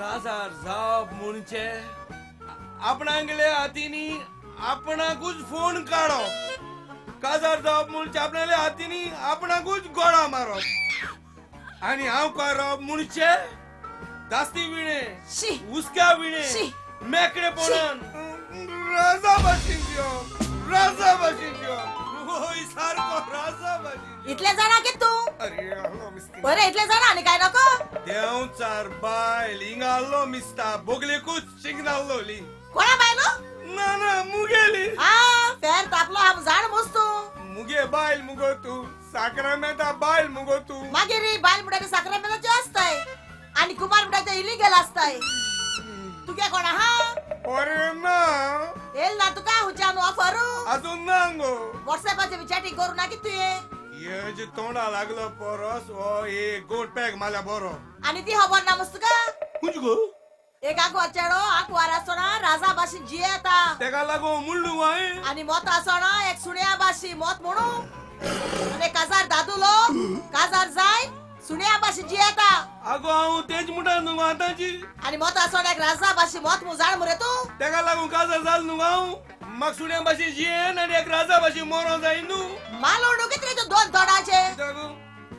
काजार जाप म्हणचे आपणांगले हातीनी आपणाकूच फोन काढो. काजार जाप म्हणचे आपणाले हातीनी आपणाकूच गोळा मारो. आणि हांव करप म्हणचे दास्ती विणे उस्का विणे मेकळे पडन राजा भाशेन घेवप राजा भाशेन घेवप होय सारको राजा भाशेन. इतले जाणा की तू अरे हांव मिस्किन बरे इतले जाणा आणि काय नको देवचार बायल हिंगाल्लो मिस्ता बोगलेकूच शिंगनाल्लोली. कोणा बायलो ना ना मुगेली हा फेर तापलो हम जाण मस्तो मुगे बायल मुगो तू साक्रामेंता बायल मुगो तू. मागे रे बायल मुडाचे साक्रामेंताचे असताय आणि कुमार मुडाचे इलिगल असताय. तू क्या कोणा हा अरे ना एल ना तुका हुचानो ऑफरू अजून नांगो व्हॉट्सअपाचे विचारटी करू ना की तू ये जे तोंडा लागलो परस ओ एक गोट पॅक माल्या बरो. आणि ती खबर ना मस्त का कुछ गो एक आको अचाडो आको वारासो ना राजा बाशी जिये आता तेका लागो मुल्लू वाय आणि मत असो ना एक सुण्या बाशी मत म्हणू आणि काजार दादू लोक काजार जाय सुण्या बाशी जिये आता अगो हांव तेच मुठा न्हू आताची आणि मत असो ना एक राजा बाशी मत मु जाण मरे तू तेका लागून काजार जाल न्हू हांव म्हाका सुण्या भाशेन जियेन आनी एक राजा भाशेन मरो जाय न्हू. मालो कितरे तो दोन तोडाचे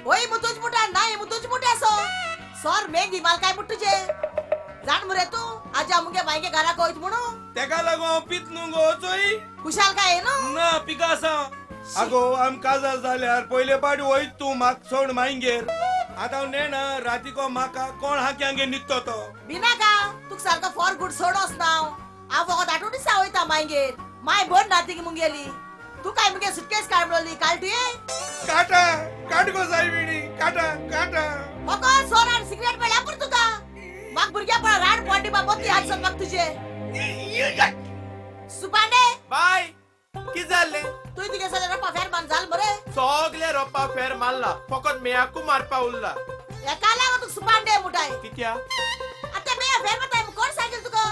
होय मुतुच मुठा नाही मुतुच मुठा सो सर मेंदी माल काय मुठुचे जाण मरे तू आजा मुगे बायके घरा कोयत म्हणू तेका लागून हांव पित न्हू गो चोय खुशाल काय न्हू ना पिकासा. अगो आम काजार जाल्यार पयले पाटी वयत तू म्हाका सोड मांगेर आतां नेना रातीको म्हाका कोण हाक्यांगे न्हिदतो तो बिना का तुक सारको फॉर गुड सोडोस नाव आ वगत आठवडी सावयता मांगेर माय बोन नाती की मुंगेली तू काय मुगे सुटकेस काढलोली कालटी काटा काटको जाय विणी काटा काटा मको सोरान सिगरेट मेळ्या पुर तुका माग भुरग्या पण राड पॉंडी बा मोती हात सनमाक तुझे सुपांडे बाय कि जाले तू तिगे सगळे रप्पा फेर मान जाल मरे सगळे रोपा फेर मारला फकत मेयाकू मारपा उरला. एकाला व तू सुपांडे मुठाय कित्या आता मेया फेर बताय कोण सांगेल तुका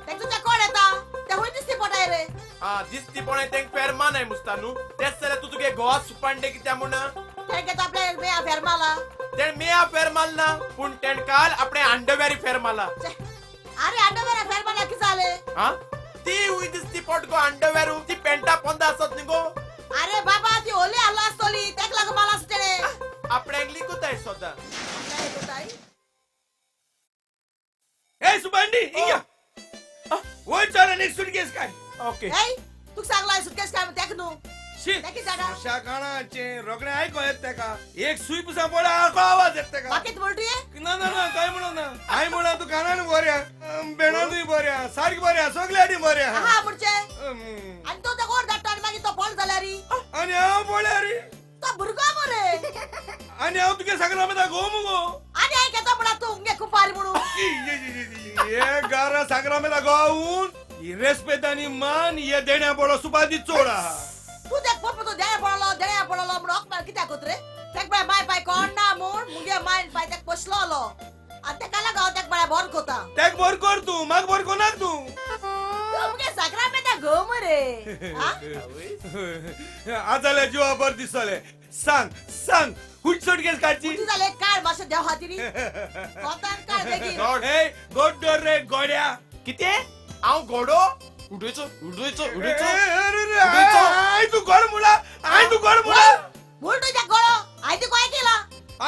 ते तुझ्या कोण येता ते होय दिसती पटाय रे हा दिसती पण तेंक फेर मानाय मुस्ता न्हू तेच जाल्यार तू तुगे गोवा सुपांडे कित्या म्हणा तेगे तो आपल्या मेया फेर माला तेण मेया फेर मारना पूण तेण काल आपणे अंडरवेरी फेर मारला. अरे अंडरवेर फेर माला कि जाले हा ती हुई दिसती पट गो अंडरवेरू ती पेंटा पोंदा असत न्ही गो. अरे बाबा ती ओली आलो असतोली तेक लाग मला सुटेले आपणे लिकूताय सोदा ए सुबांडी इंग्या वय चालन एक सुटकेस काय ओके ए तू सांगलाय सुटकेस काय तेक नु शी तेकी जागा अशा कानाचे रोकडे ऐको येत तेका एक सुई पुसा पडा आको आवाज येत तेका बाकीत बोलतोय ना ना ना काय म्हणू ना आय म्हणा तू कानान बऱ्या बेणानूय बऱ्या सारखी बऱ्या सगळ्यानी बऱ्या हा पुढचे आणि तो त्या गोड दाटान मागे तो फोन झाला रे आणि हांव बोल्या रे तो भुरगा मरे आणि हांव तुगे सगळा मदा गो मुगो आणि ऐक तो म्हणा तू उंगे कुपारी म्हणू ये गारा सगळा मदा गोऊन रेस्पेत आणि मान ये देण्या बडो सुपादी चोडा तू त्या पोपतो देण्या पडलो म्हणून ओकमार कित्याक होत रे तेक बाय माय पाय कोण ना म्हूण मुगे मायन पाय तेक पोसलो आणि तेका लागो तेक बाय बोर कोता तेक बोर कर तू माग बोर कोणाक तू तू मुगे साकरा मेता घो मरे हा आजाल्या जीवा बर दिसले सांग हुट सुटकेस काढची तू जाले काढ माशे देव हातीनी कोतान काढ बेगीन गॉड ए गोड रे गोड्या किती हांव घोडो उडयचो आय तू गोड मुळा बोल तुझ्या गोळो आय तू काय केला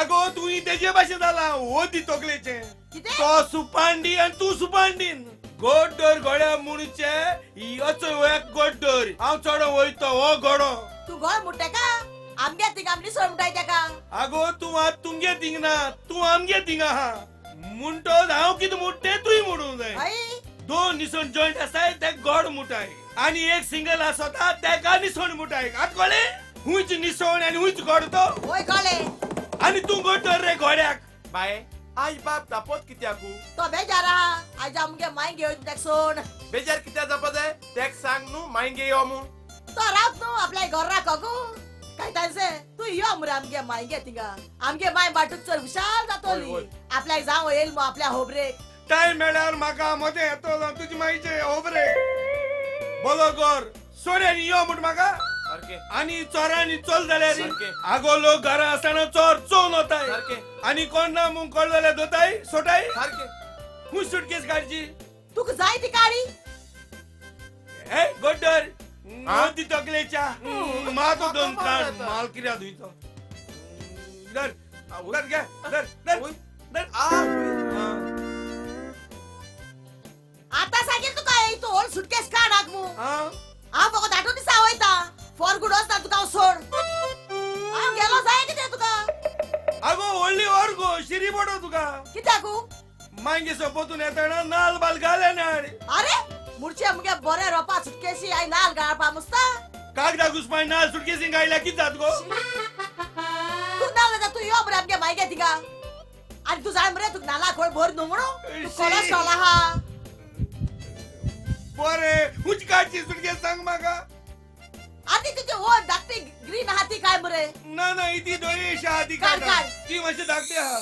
अगो तू तेजे भाषेत आला हो ती तोकलेचे किती तो सुपांडी आणि तू सुपांडीन गोडोर गोड्या म्हणूचे असो एक गोडोर हांव चढो वयतो हो गोडो तू गोळ मुट्टे का आमगे तिंग आमनी सोड मुटाय तेका अगो तू आज तुमगे तिंगना तू आमगे तिंगा हा म्हणतो हांव कितें मुट्टे तूय म्हणूंक जाय आई दोन निसोण जॉईंट आसाय ते गोड मुठाय आणि एक सिंगल आसता तेका निसोण मुठाय आत कळे हुंच निसोण आणि हुंच गोड तो ओय कळे आणि तू गोडोर रे गोड्याक बाय आई बाप तापत कित्याकू तो बेजार आहा आज आमगे माय घेऊन तेक सोड बेजार कित्या जापत आहे तेक सांग न्हू मायंगे यो म्हूण तो रावत न्हू आपल्या घर राखोकू काय तांसे तू यो मरे आमगे माय घे तिंगा आमगे माय बाटूक चल विशाल जातोली होय. आपल्या जाव येईल मग आपल्या होबरेक टाइम मेळ्यार म्हाका मध्ये येतो तुजी माईचे ओबरे बोलो गोर सोड्यानी यो म्हण म्हाका सारके आणि चोरांनी चोल जाल्यार सारके. आगो लोक घरा असताना चोर चोन होताय सारके आणि कोण ना मुंग कळ जाल्यार दोताय सोटाय सारके हुंच सुटकेस काढची तुक जाय ती काडी ए गोडर हा? मोदी तकलेच्या मातो दोन काढ माल किर्या धुयतो दर दर घे दर ओय. दर आ हा. आता सांगेल तू काय तू ओल सुटकेस काढ आगमू हा आ बघ दाटून दिसा वयता फॉर गुड असता तुका सोड आ गेलो जाय किते तुका अगो व्हडली वर्गो शिरी पडो तुका कित्याकू मांगे सोपोतून येताना नाल बाल घाले नाड अरे मुडचे मुगे बरे रोपा सुटकेसी आय नाल गाळपा मुस्ता कागदा घुसपाय नाल सुटकेसी गायला किती जात गो तू नाल तू यो बरे आमगे माय घे तिका आणि तू जाय मरे तू नाला खोळ भर नु म्हणू कोलेस्ट्रॉल आहा बरे हुंच काढची सुटकेस सांग म्हाका आधी तुझे ओ धाकटी ग्रीन हाती काय मरे ना इती दोरी शादी काढ, काढा काढ. ती मातशी धाकटी हा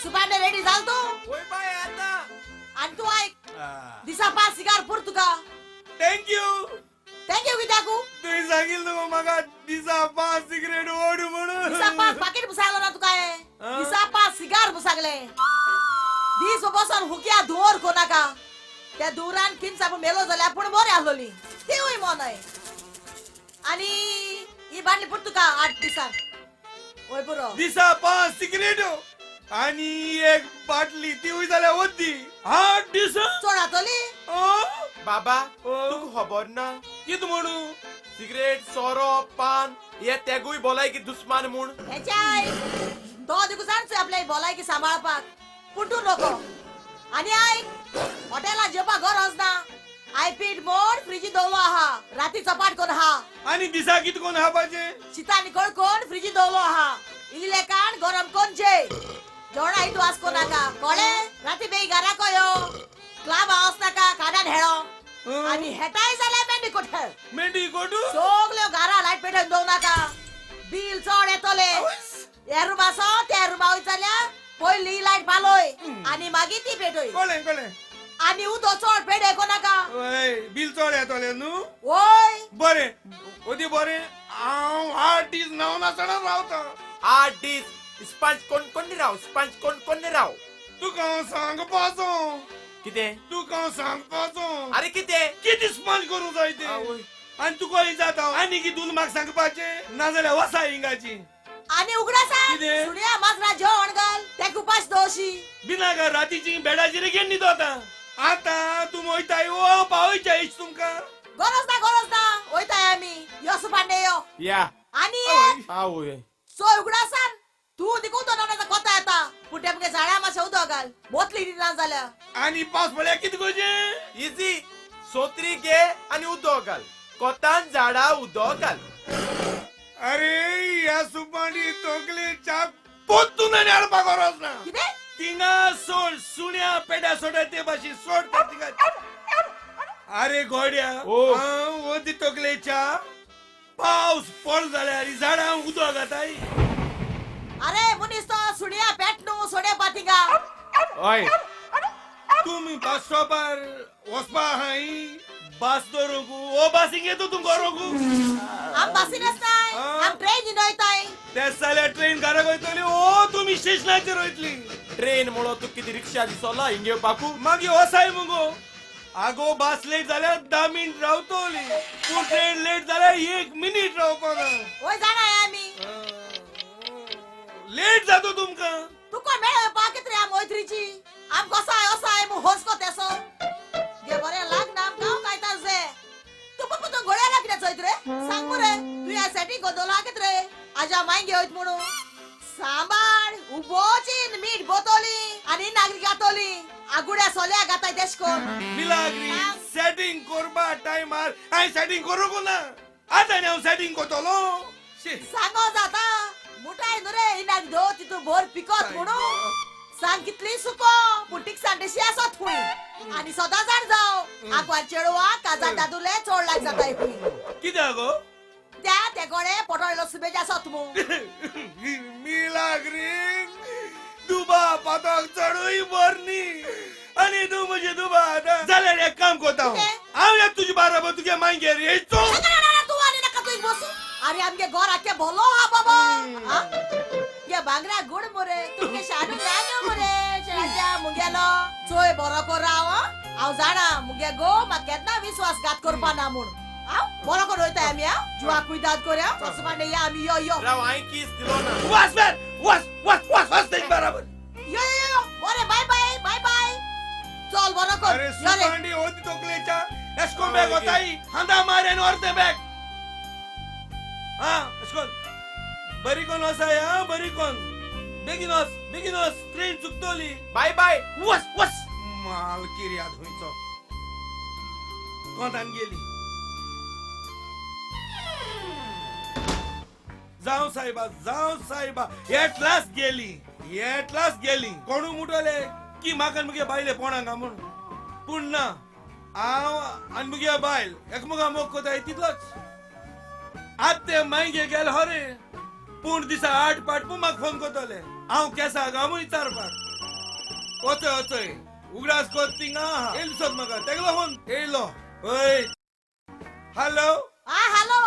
सुपाने रेडी झाल तू ओय बाय आता आणि तू ऐक दिसा पाच सिगार पुर तुका थँक्यू थँक्यू कित्याकू तुम्ही सांगितलं मग म्हाका दिसा 5 सिगरेट ओढू म्हणून दिसा पाच पाकिट मुसागलो ना तुका हे हा? दिसा पाच सिगार मुसागले दीस बसन हुकिया धुवर कोणाका त्या धुरान किन साप मेलो जाल्यार पूण बरे आसलोली तेवूय मन आहे आणि ही बाटली पुट तुका 8 दिसाक ओय पुरो दिसा 5 सिगरेट आणि एक बाटली ती जाल्यार वद्दी 8 दिस चोडातोली बाबा ओ. तुक खबर ना कित म्हणू सिगरेट सोरो पान हे तेगूय बोलाय की दुस्मान म्हूण हेच्याय तो देखू जाणचो आपल्या भलायकी सांभाळपाक पुटू नको आणि ऐक हॉटेला जेवपा घर असना आय पीट मोड फ्रीजी दवलो आहा राती चपाट कोण हा आणि दिसा कित कोण हापाचे शितानी कोण फ्रीजी दवलो आहा इले कान गरम कोणचे जोडा इतू आसको नाका कळे राती बेई घरा कोयो क्लब हाऊस नाका कानान हेळो आणि हेटाय जाल्यार मेंडी कोठे मेंढी गोटू सोगल्यो घरा लाईट पेटोवन दव नाका बिल चड येतोले या रुमासो त्या रुमा वयतल्या पयली लाईट पालोय आणि मागीर ती पेटोय कळ्ळें आणि उदो चड पेडे कोणाका ओय बिल चड येतोले न्हू ओय बरे ओदी बरे हांव 8 दीस नाव नासतना रावता 8 दीस स्पंज कोण राव स्पंज कोण राव तुका हांव सांगपाचो किते तुका हांव सांगपाचो अरे किते किती स्पंज करूं जाय ते आवय. आणि तुका जाता आनी कितून म्हाका सांगपाचे नाजाल्यार वसा हिंगाची आणि उगडासा कितें? सुण्या माजरा जेवण घाल ते कुपास दोशी बिनाका रातीची बेडाचेर घेवन न्हिदो आता तू वयताय ओ पावयच्या इश तुमका गरज ना वयताय आमी यो सुपांडे यो या आणि एक आवय सो उगडासान तू दिकू तो नानाचा कोता येता पुटे मगे झाड्या माशा उदक घाल बोतली दिना जाल्या आणि पावस पडल्यार कितें गोजे इजी सोत्री घे आणि उदो घाल कोतान झाडा उदो घाल अरे या सुपाणी तोकलेच्या पोतून हाडपाक गरज ना कितें तिंगा सोड सुण्या पेड्या सोड ते भाशी सोड त्या तिंगा अरे घोड्या ओ. ओदी तोकलेच्या पाऊस पड जाल्यार झाडां उदक घाताय अरे मुनीस तो सुडिया पेटनू सोडे पातिंगा ओय तुम्ही बस स्टॉपार वचपा हाय बस दरोगू ओ बसींग येतो तुमको रोगू आम बसीनच नाही आ. आम ट्रेन नोयताय त्या साल्या ट्रेन घरा वयतली ओ तुम्ही स्टेशनाचेर वयतली ट्रेन म्हणून तू किती रिक्षा दिसला हिंगे पाकू मागीर वसाय मुगो आगो बस लेट जाल्यार 10 मिनिट रावतली पूण ट्रेन लेट जाल्यार 1 मिनिट रावपाना ओय जाणाय आमी लेट जातो तुमका तुका मेळ पाकित रे आम मैत्रीची आम कसाय असाय मु होसको तेसो जे बरे लाग नाम गाव काय ताजे तू पप्पू तो घोड्याला किती चोयत रे सांग मरे तू या सेटिंग गोदोला कित रे आजा मांगे होत म्हणू सांबाळ उबोचीन मीठ बोतोली आणि नागरिक गातोली आगुड्या सोल्या गाताय देशकोन मिलाग्री सेटिंग करपा टायमार हांव सेटिंग करूंक ना आतां हांव सेटिंग करतलो सांगो जाता मुठाय नुरे इनाक दो तितू भोर पिकोत म्हणू सांग कितली सुको पुटीक सांडेशी आसत हुई आणि सदा जाण जाव आकवार चेडवा काजा दादुले चोड लाग जाताय हुई कित्याक गो त्या ते गोडे पटोळलो सुबेज आसत मु मिलाग्री दुबा पातोक चढूय बरनी आणि तू म्हणजे दुबा आतां जाल्यार एक काम करता हांव एक तुजे बाराबर तुगे मांगेर येयचो तू आनी नका तू बसू अरे आमगे गोर आके बोलो हा बाबा ये बांगरा गुड मुरे तुमगे शानू रानो मुरे शेळाच्या मुंग्यालो चोय बरो कोराव हांव जाणा मुगे गो मा केन्ना विश्वासघात करपा ना म्हूण हांव बरो कोन वयताय आमी हांव जुवा कुयदाद कोरया चसमांडे या आमी यो यो राव हांवें किस दिलो ना वास मॅन वास तेज बाराबर यो यो यो बरे बाय बाय बाय बाय चल बरो कोन अरे यो रे सुपांडी ओदी तोकलेच्या एस्को बॅग होताई हांदा मारेन अर्धे बॅग हा एस्कोन बरी कोण वसाय हा बरी कोण बेगीन वस ट्रेन चुकतली बाय बाय वस मालकीर याद हुंयचो कोंतान गेली जाऊ सायबा एटलास गेली कोणू मुटले की म्हाका मुगे बायले पोणांगा म्हूण पूण ना हांव आनी मुगे बायल एकमुगा मोग कोताय तितलोच आत ते मांगे गेल हरे पूण दिसा 8 पाट म्हाका फोन कोतले हांव केसा गामू विचारपाक वचय उगडास कोत थिंगा येयलो सोद म्हाका तेगलो फोन येयलो ओय हॅलो आ हॅलो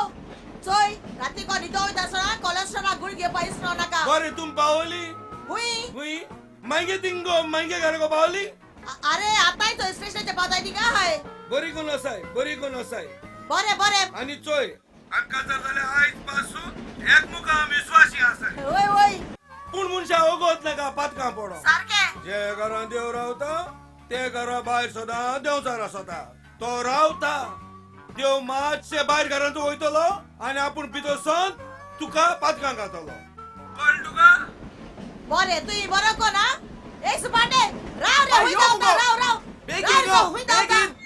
चोय राती को निदो वयतासना कोलेस्ट्रॉल गुळगे पयस नो नाका बरे तुम पावली हुई मांगे तिंगो मांगे घर को पावली अरे आताय तो स्टेशनच्या पावताय ती का हाय बरी कोण असाय बरे बरे आणि चोय आमका जर जाल्यार आयज पासून एकमुखार विश्वासी आसाय ओय ओय पूण मनशा ओगोत नाका पातकां पडो सारखे जे घरा देव रावता ते घरा भायर सदां देवचार आसता तो रावता देव मातशे भायर घरांत वयतलो आनी आपूण भितर सोन तुका पातकां घातलो कळ्ळें तुका बरे तुई बरो कोण हा एक सुपाटे राव रे हुई जावता राव बेगीन राव हुई जावता बेगीन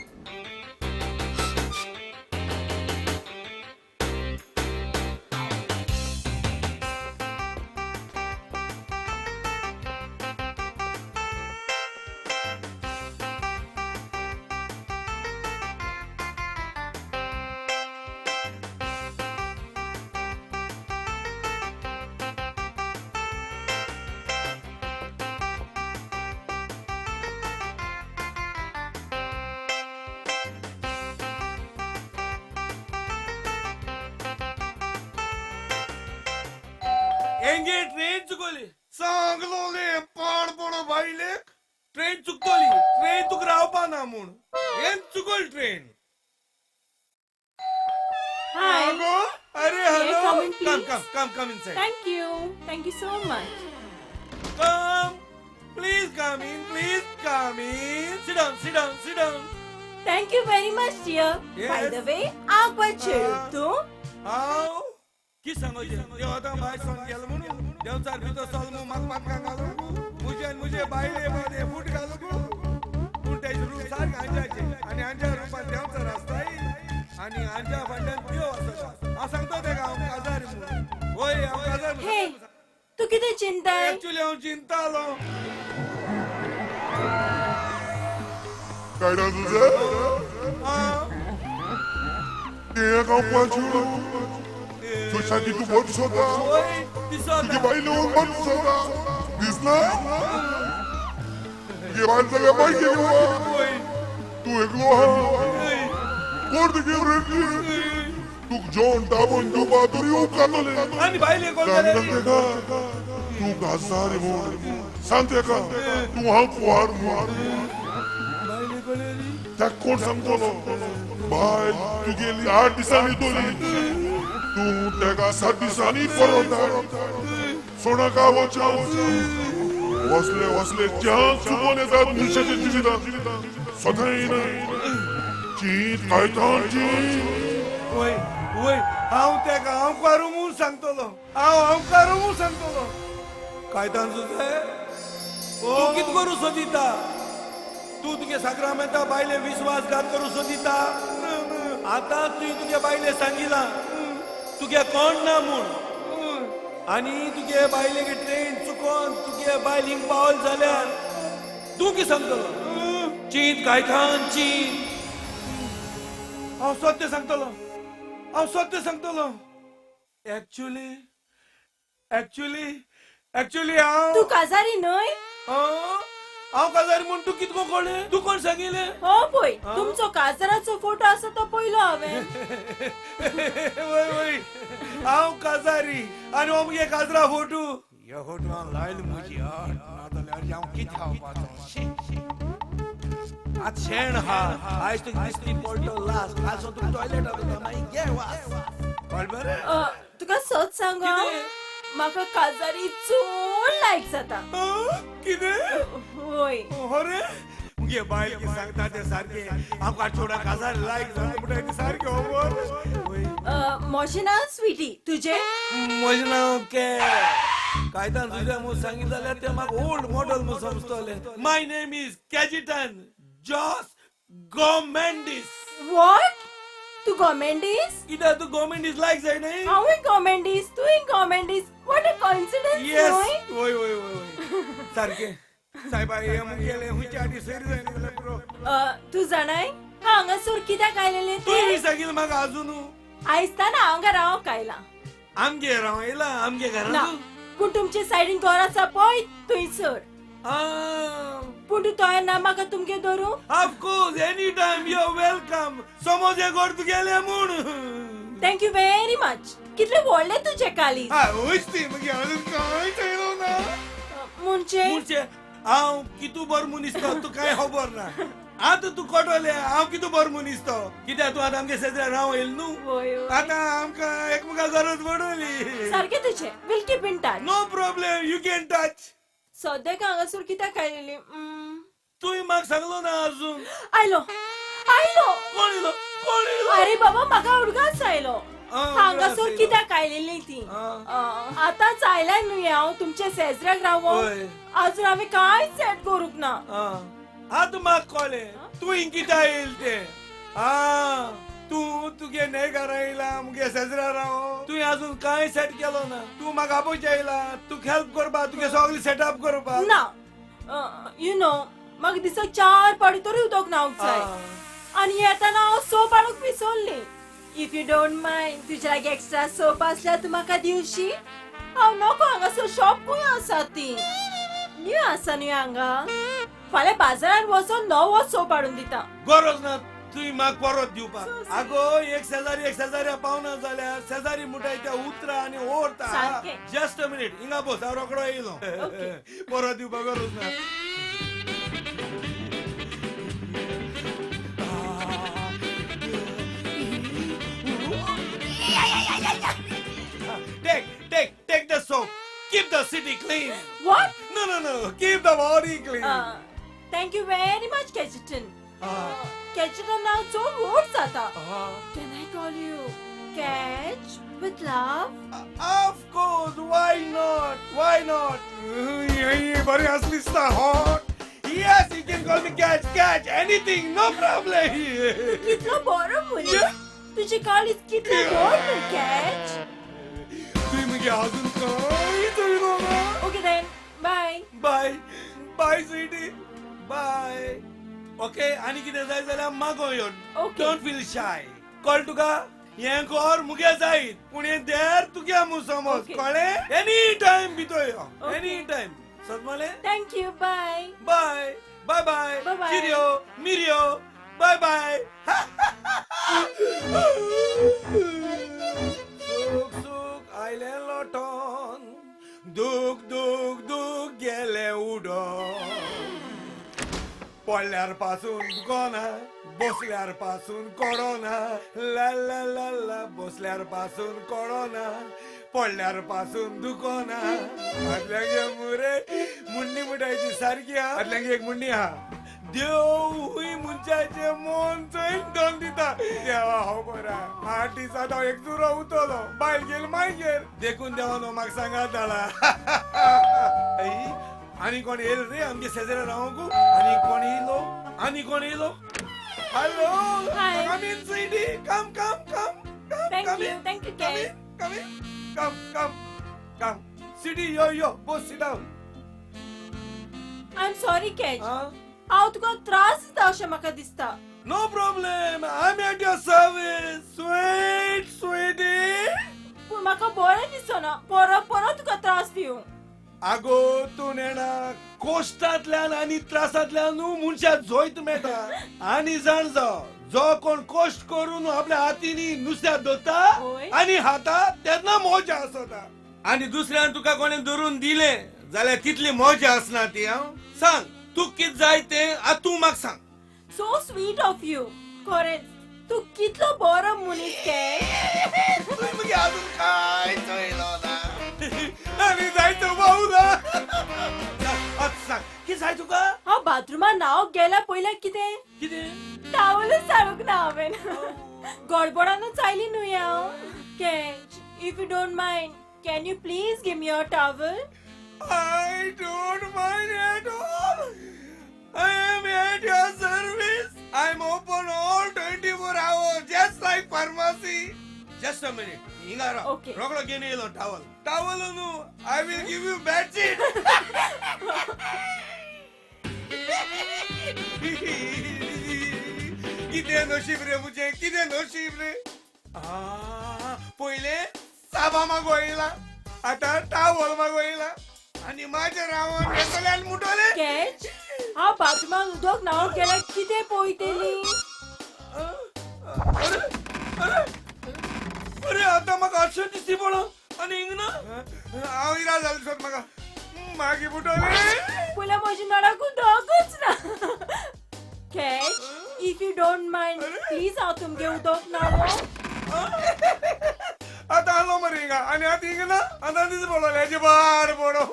एंगे ट्रेन चुकली सांगलो ले पाड पडो बायलेक ट्रेन चुकतली ट्रेन तुका रावपा ना म्हूण हें चुकल ट्रेन Hi. Hello? अरे hello come in, please? Come inside Thank you so much. Come. Please come in. Sit down. Thank you very much, dear. Yes. By the way, awkward chill. तू? How? की सांगोजे देवता bye सोन गेल म्हणून देवचार भितर soul मग पातका घालू मुझे बायले मध्ये फूट घालू पूण तेज रूप सारखे अंजाचे आणि अंजा रूपात देवचार आसताय आणि अंजा फंड्यान देव आसता हांव सांगतो ते हांव काजार म्हणून होय हांव काजार Hey, तू किती चिंताय ऍक्च्युली हांव चिंतालो काय तुझं ते गाव पाचू तुझ्यासाठी तू बस होता ओय दिसता तुझी बाई लावून बस होता दिसला तुझी बाई सगळ्या बाई गेली ओय तू एकलो कोण गेली तू जोन दाबून तू बातरी उकाले आणि बायले कोण सांगते जाले का तू घासारी मोड सांगते का तू हा कुहार मोड बायले कोण आली त्या कोण सांगतो बाय तू गेली 8 दिसांनी तोली तू त्यागा 7 दिसांनी परत सोना का वचा वसले त्या चुकून येतात मनुष्याच्या जीवितात स्वतःही नाही चीत कायतांची ओय ओय हांव तेका हांव करू म्हणून सांगतलो हांव करू म्हणून सांगतलो काय तांचो तू कित करू सोदिता तू तुगे साक्रामेंता बायले विश्वासघात करू सोदिता आता तुगे बायले सांगिला तुगे कोण ना म्हूण आणि तुगे बायलेगे ट्रेन चुकोन तुगे बायल हिंग पावल जाल्यार तू कितें सांगतलो चीत काय खान चीत हांव सत्य सांगतलो ऍक्च्युली हांव तू काजारी न्हय हांव काजारी म्हूण तू कितको कळ्ळे तू कोण सांगिले हो पळय तुमचो काजाराचो फोटो आसा तो पयलो हांवें वय वय हांव काजारी आनी हो मुगे काजरा फोटो ह्या फोटोवान लायल म्हजी आट नाजाल्यार हांव कितें खावपाचो आज शेण हा आयज तुका दिसती पडलो लास्ट कालसो तू टॉयलेटात वता मागीर गे वास कळ्ळें बरें तुका सच सांग हांव, म्हाका काजारी चड लायक जाता कितें होय अरे मुगे बायल की सांगता ते सारखे आमकां थोडा काजार लायक जाता म्हणटा ते सारखे खबर म्हजें नांव स्वीटी तुजें म्हजें नांव के कायतान तुजें म्हूण सांगितलें जाल्यार तें म्हाका ओल्ड मॉडल म्हूण समजतलें माय नेम इज कॅजिटन जॉस गोमेंडीस वॉट तू गॉमेंडीस कित्याक तू गोमेंडीस लायक जाय न्ही हांवूय गॉमेंडीस तूंय गॉमेंडीस वॉट अ कॉन्सिडन्स येस वय वय वय सारकें सायबा हे मुगेले हुंयचे आटी सरी जाय न्ही जाल्यार पुरो तू जाणाय हांगासर कित्याक आयलेलें तुवें तें सांगितलें म्हाका अजून आयस्ताना हांगा रावंक आयलां आमगे राव येयला आमगे ना घरान पूण तुमचे सायडीन घर आसा पळय थंयसर पूण तूं थंय ना म्हाका तुमगे धरूं of course any time you are welcome समोज हे घर तुगेले म्हूण थँक यू व्हेरी मच कितले व्हडले तुजे कालीज होयच ती मगे अजून काय कळलो ना म्हणजे मुळचे हांव कितू बर मनीस तो तू काय खबर ना आतां तू कटोले हांव कितू बर मनीस तो कित्याक तू आतां आमगे शेजारी राव येयल न्हू वोय, वोय. आतां आमकां एकमेका गरज पडली सारकें तुजें will keep in touch no problem you can touch सद्याक हांगासर कित्याक आयलेली तुवें म्हाका सांगलो ना अजून आयलो आयलो कोण येयलो अरे बाबा म्हाका उडगास आयलो हांगासर उडगास कित्याक आयलेली ती आतांच आयल्या न्हू हांव तुमच्या शेजऱ्याक रावोंक होय. अजून हांवें कांय सेट करूंक ना आतां म्हाका कळ्ळें तूं कित्याक येयल तें तू तुगे न्हय घरा येयला मुगे शेजरा राव तुवें अजून कांय सेट केलो ना तू म्हाका आपोवचे येयला तू हेल्प करपा तुगे सगळी सेटअप करपा ना यू नो म्हाका दिसाक 4 पावटी तरी उदक न्हावंक जाय आनी येताना हांव सोप हाडूंक विसरली इफ यू डोंट मायंड तुजे लागीं एक्स्ट्रा सोप आसल्यार तूं म्हाका दिवशी हांव नोको हांगासर शॉपूय आसा ती न्यू आसा न्हू हांगा फाल्यां बाजारान वचून नवो सोप हाडून दिता गरज ना तुवें म्हाका परत दिवपाक आगो एक शेजारी पावना जाल्यार शेजारी मुठाय त्या उतरा आनी ओरता सारकें. जस्ट अ मिनिट हिंगा बस हांव रोकडो येयलो Okay. परत दिवपाक गरज ना Take the soap. Keep the city clean. What? No. Keep the body clean. Thank you very much, Ketchup. Ketchup now चड वोट जाता. Can I call you Catch with love? Of course. Why not? Bari asli sta hot. Yes, you can call me Catch. Anything, no problem. कितलो बरो मुली. तुझी काळीज कितलो गोड Catch. तुम्ही मगे अजून काय चोयलो ना Okay then. Bye. Bye bye sweetie bye okay आनी कितें जाय जाल्यार मागो येवन Okay. डोंट फील शाय कळ तुका हें कर मुगे जायत पूण हें देर तुगे मू समज Okay. कळ्ळें एनी टायम भितर यो Okay. एनी टायम समजलें Thank you. Bye. Bye bye bye Bye-bye. Cheerio मिरियो बाय बाय सुख सुख आयले लोटोन दुख दुख दुख गेले उडोन पडल्यार पासून दुखोना बसल्यार पासून कोरोना ला ला ला ला बसल्यार पासून कोरोना पडल्यार पासून दुखोना आदल्यांगे मुरे मुंडी मुटायची सारखी हा आदल्यांगे एक मुंडी हा देव हुई मुंचाचे मन चैन दोन दिता देवा हो बरा 8 दिसात हांव एक जुरो उतलो बायल गेल मागीर देखून देवानो म्हाका सांगात धाडा आनी कोण येल रे आमगे शेजाऱ्या रावंकू आनी कोण येयलो hello Hi. Come in sweetie come come come Thank come you. in, Thank you, come Ken. in, come in, come Sweetie, yo boss sit down I'm sorry, Ken. huh? हांव तुका त्रास दिता अशें म्हाका दिसता. No problem, I'm at your service, sweetie. पूण म्हाका बरें दिसना परत तुका त्रास दिवं. आगो तू नेणा कोश्टांतल्यान आनी त्रासांतल्यान मनशाक जोयत मेळटा आनी जाण जो कोण कोश्ट करून आपल्या हातींनी नुस्त्या धरता होय. आनी खाता तेन्ना मजा आसता आनी दुसऱ्यान तुका कोणे धरून दिले जाल्यार तितली मजा आसना ती हांव सांग तू कित जाय तें आतां तू म्हाका सांग So sweet of you. खरेंच तू कितलो बरो मनीस Ken. तुवें मगे अजून काय चोयलो ना आनी जायतो भाऊ ना आतां सांग कित जाय तुका हांव बाथरुमान न्हांवंक गेल्या पयलें कितें कितें टावलच हाडूंक ना हांवें. गडबडानूच आयली न्हू हांव. Ken, if you don't mind, can you please give me your towel? I don't mind at all. I am at your service. I'm open all 24 hours, just like pharmacy. Just a minute. Ingara. Okay. Roglo gene yelo towel. Towel nu. I will give you bed sheet. कितें नशीब रे मुझे कितें नशीब रे पहिले साबा मागोयला आता towel मागोयला आणि माझ्या रावण येतल्यान मुटोले Ken, हांव बाथरुमान उदक न्हांवंक गेल्यार कितें पळयतली? अरे अरे अरे आता म्हाका आठशे दिसती पळो आणि हिंगना हांव इरा जाल सोद म्हाका मागी मुटोले पयल्या म्हज्या नडाक उदकच ना. Ken, if you don't mind, please हांव तुमगे उदक न्हांवो. आता आलो मरे हिंगा आणि आता हिंगना आता दिस पळो हेजे बार पडो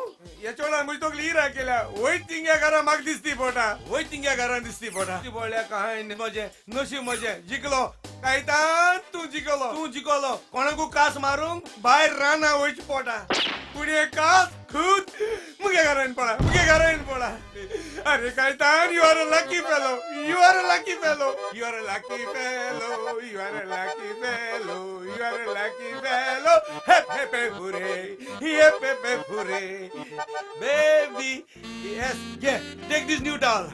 याच्या वेळा मुझे तो लिरा केल्या वयत तिंग्या घरा म्हाका दिसती पडटा वयत तिंग्या घरान दिसती पडटा पडल्या काय मजे नशीब मजे जिकलो कायतान तू जिकलो कोणाकू कास मारूंक भायर राना वयची पडटा पूण हे कास खुद मुगे घरान पडा अरे Caitan you are a lucky fellow you are a lucky fellow you are a lucky fellow you are a lucky fellow you are a lucky fellow हे पे फुरे baby yes yeah take this new doll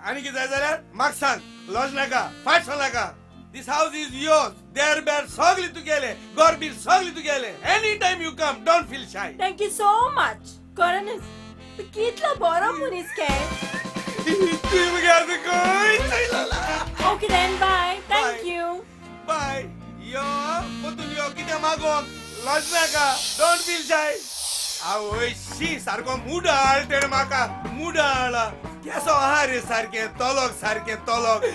आणि किती जाय जाल्यार म्हाका सांग lodge नाका फाट नाका this house is yours there bear सगळी तुगेले घर बीर सगळी तुगेले any time you come don't feel shy Thank you so much. खरेंच तू कितलो बरो मनीस Ken. तू मगे आज कोई चैला Okay then, bye. Thank Bye. you. Bye यो पोतून यो कितें मागोवंक लॉज नाका don't feel shy आवयशी सारको मुडाळ तेणे म्हाका मुडाळ केसो आहा रे सारखे तोलोक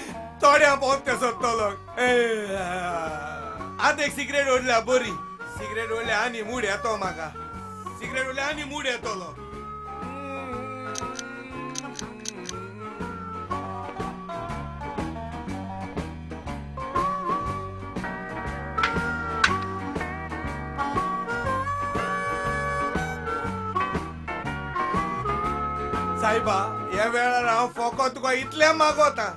तोड्या पोत तेसो तोलोक आतां एक सिगरेट ओडल्या बरी सिगरेट ओडल्या आनी मूड येतो म्हाका सिगरेट ओडल्या आनी मूड येतलो सायबा ह्या वेळार हांव फकत तुका इतलें मागोता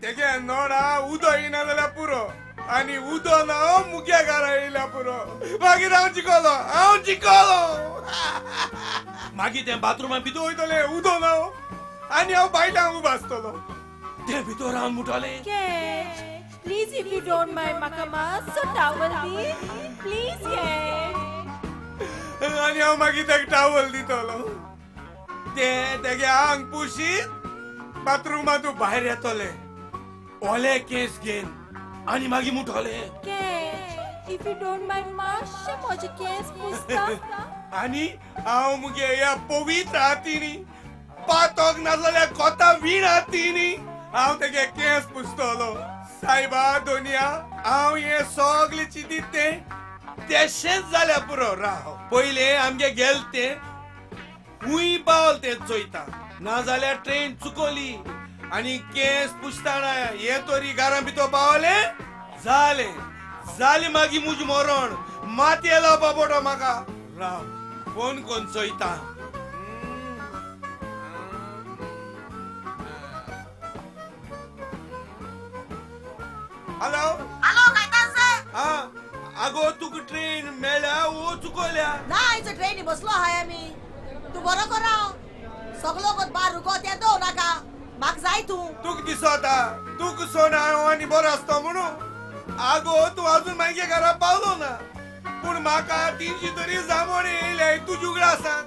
तेगे नोडा उदो येना जाल्यार पुरो आनी उदो ना मुख्या घरा येयल्या पुरो मागीर हांव जिकोलो मागीर ते बाथरुमान भितर वयतले उदो ना आनी हांव भायल्यान उबो आसतलो ते भितर Ravan मुटले Catch. Please, if you don't mind, म्हाका मातसो towel दी. Please, Catch. आनी हांव मागीर ताका टावल दितलो ते तेगे आंग पुशीत बाथरुमांतूं भायर येतले ओले केस घेन आनी मागीर मुटले Catch. If you don't mind, मातशे म्हजे केस पुसता. आनी हांव मुगे ह्या पवित्र हातींनी पातोक नाजाल्यार कोता वीण हातींनी हांव तेगे केस पुसतलो सायबा दोनिया हांव हे सगळे चिंतीत तेशेंच जाल्यार पुरो राव पयले आमगे गेल ते खूंय पावल ते चोयता नाजाल्यार ट्रेन चुकोली आनी केस पुसताना हे तोरी घरा भितर पावले जाले मागीर मुज मरण मातयेलो बाबोडो म्हाका राव कोण कोण चोयता हॅलो काय तांसे हा आगो तुका ट्रेन मेळ्या ओ चुकोल्या ना आयचो ट्रेनी बसलो आहाय आमी तू बरो कर राव सगलो कोत बार रुकोत येतो नाका म्हाक जाय तू तुका दिसता तुका सोन हांव आनी बरो आसतो म्हणून आगो तू अजून मागे घरा पावलो ना पूण म्हाका 300 तरी जांभोळ येयले तुज उगडा सांग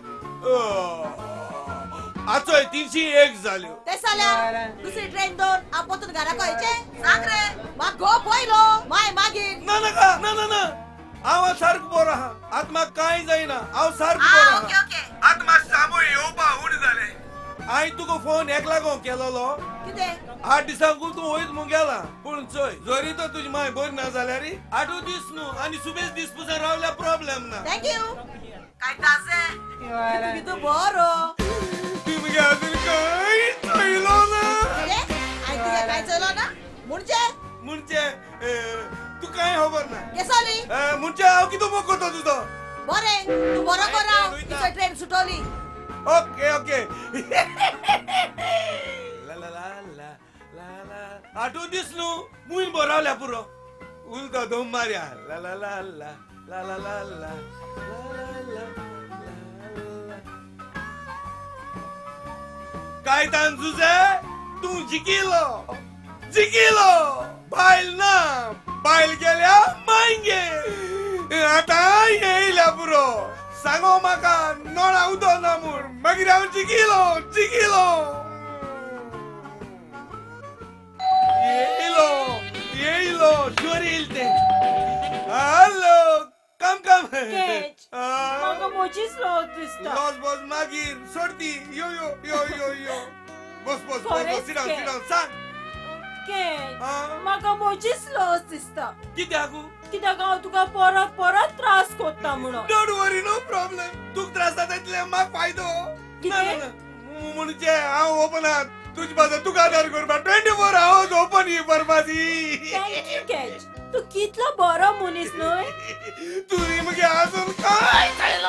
आचोय 301 जाल्यो ते जाल्यार दुसरी ट्रेन दोन आपतून घरा खंयचे सांग रे म्हाक गो पयलो माय मागीर ना नाका ना हांव सारको बरो आहा आतां म्हाका कांय जायना हांव सारको बरो ओके आहा ओके आतां म्हाका जांभोळ येवपा उण जाले हांवें तुका फोन एक लागोन केलोलो कितें 8 दिसांकू तू वयत म्हूण गेला पूण चोय जोरी तो तुजी माय बरी ना जाल्यार 8 दीस न्हू आनी सुबेज दीस पुसून रावल्यार प्रॉब्लेम ना थँक्यू काय तांसे तू बरो तुमगे अजून कांय चोयलो ना कितें आय तुगे काय चलो ना म्हणजे तू कांय खबर ना केसोली म्हणजे हांव कितें मोकोतो तुजो बरें तू बरो कर राव तुजो ट्रेन सुटोली ओके ला ला ला ला ला ला 8 दीस न्हू मुईन बरावल्या पुरो उलतो धोम मारया ला ला ला ला ला ला ला ला काय तान जुजे तू जिकिलो बायल ना बायल गेल्या मांगे आता येयल्या पुरो सांगो म्हाका नोळा उदो ना म्हूण मागीर हांव जिकिलो येयलो शुअर येईल ते हॅलो कम Catch. म्हाका मोचीच लॉस दिसता. बस मागीर सोडती यो बस खरेंच सिट Catch. डावन सांग Catch. आ? म्हाका मोचीच लॉस दिसता कित्याक कित्याक हांव तुका परत त्रास कोत्ता म्हणून डोंट वरी नो प्रॉब्लेम तुका त्रास जाता तितले म्हाका फायदो कितें? म्हणजे हांव ओपन तुझी बाजू तुका आदार करपा 24 hours ओपन ही फार्मासी थँक्यू कॅच तू कितलो बरो मनीस न्हय तुमी मगे अजून काय कॅच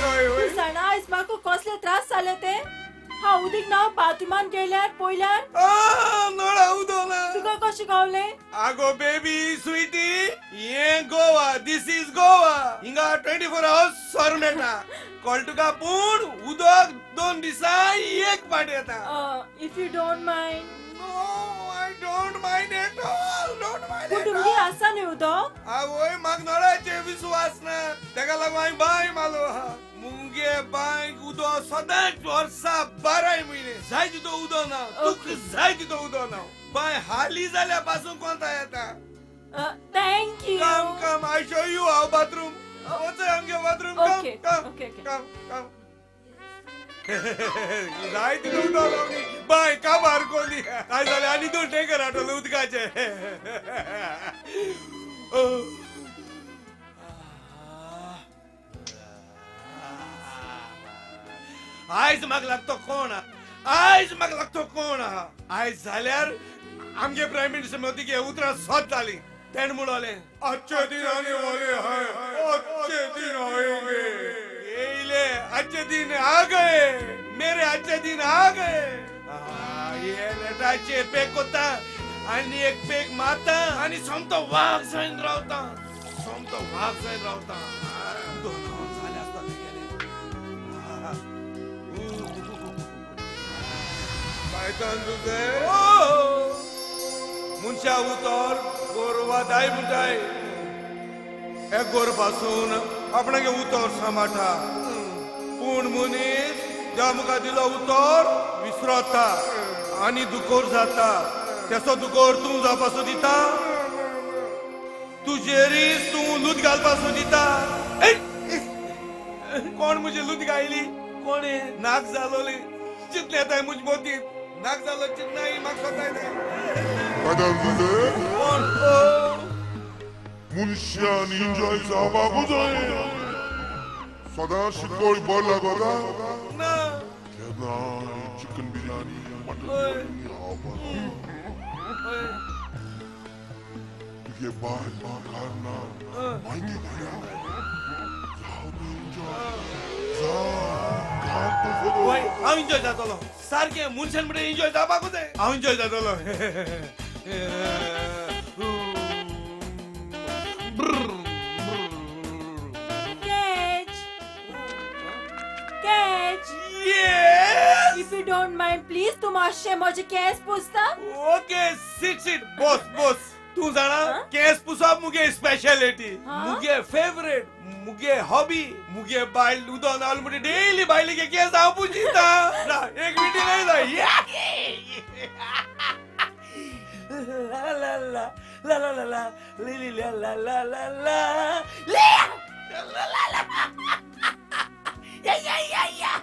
तू जाणा आयज म्हाका कसले त्रास जाले ते हांव उदीक ना बाथरुमान गेल्यार पयल्यार नोळा उदो ना तुका कशें गावले आगो बेबी स्वीटी ये गोवा दिस इज गोवा हिंगा 24 hours सोर मेळटा कळ तुका पूण उदक 2 दिसा एक पाट येता if you don't mind no I don't mind at all don't mind पूण तुमगे आसा न्ही उदक आवय म्हाका नोळाचे विश्वास ना तेका लागून हांवें बांय मारलो आहा मुंगे बांयक उदो सदांच वर्सा 12 म्हयने जाय तितो उदो ना तुका जाय तितो उदो ना बांय हाली जाल्या पासून कोंता येता thank you come I show you have bathroom वच आमगे बाथरूम Okay, कम okay, okay. कम जाय तितो उदो लावनी बांय काबार कोली काय जालें आनी 2 टँकर हाडले उदकाचे आयज म्हाका लागतो कोण आहा आयज जाल्यार आमगे प्रायम मिनिस्टर मोदी गे उतरां सोद जाली तेण म्हणले अच्छे दिन आने वाले हैं अच्छे दिन आएंगे येले अच्छे दिन आ गए मेरे अच्छे दिन आ गए ये लेटाचे पे कोता आणि एक पेक माता आणि समतो वाघ जाईन रावता दोन झाले असतात ते गेले. काय तुझे मुनशा उतर गोरवा दाय मुठाय एक गोर पासून आपणागे उतर समाठा पूण मुनीस ज्या मुका दिलो उतर विसरता आणि दुकोर जाता त्याचो दुकोर तू जावपासो दिता तू जेरीस तू लूट घालपासो दिता कोण मुझे लूट गायली कोणे नाक जालोली चितले येताय मुझ मोतीत नाक जालो चिन्नाई माग सोताय कायतान तुझे कोण मुनशान एन्जॉय जावपाकू जाय सदा शिकोळ बरो लागोता ना केन्नाय चिकन बिर्याणी मटन ओय. बिर्याणी खावपाक तुगे बाय कारना माहिती घाल्या जाव तू एन्जॉय जा घाल तू फोटो वय हांव एन्जॉय जातलो सारखे मुनशान म्हणून एन्जॉय जावपाकूच जाय हांव एन्जॉय जातलो Catch! Catch! Yes! If you don't mind, please तू मातशे माझे केस पुसता? ओके सीट बॉस तू जाणा हा? केस पुसप मुगे स्पेशालिटी हा? मुगे फेवरेट मुगे हॉबी मुगे बायल उदो नाल मुगे डेली बायली के केस हांव पुजिता ना एक मिनिट नाही जाय ला ला ला ला ला ला ला ली ली ला ला ला ला ला ली ला ला ला या या या या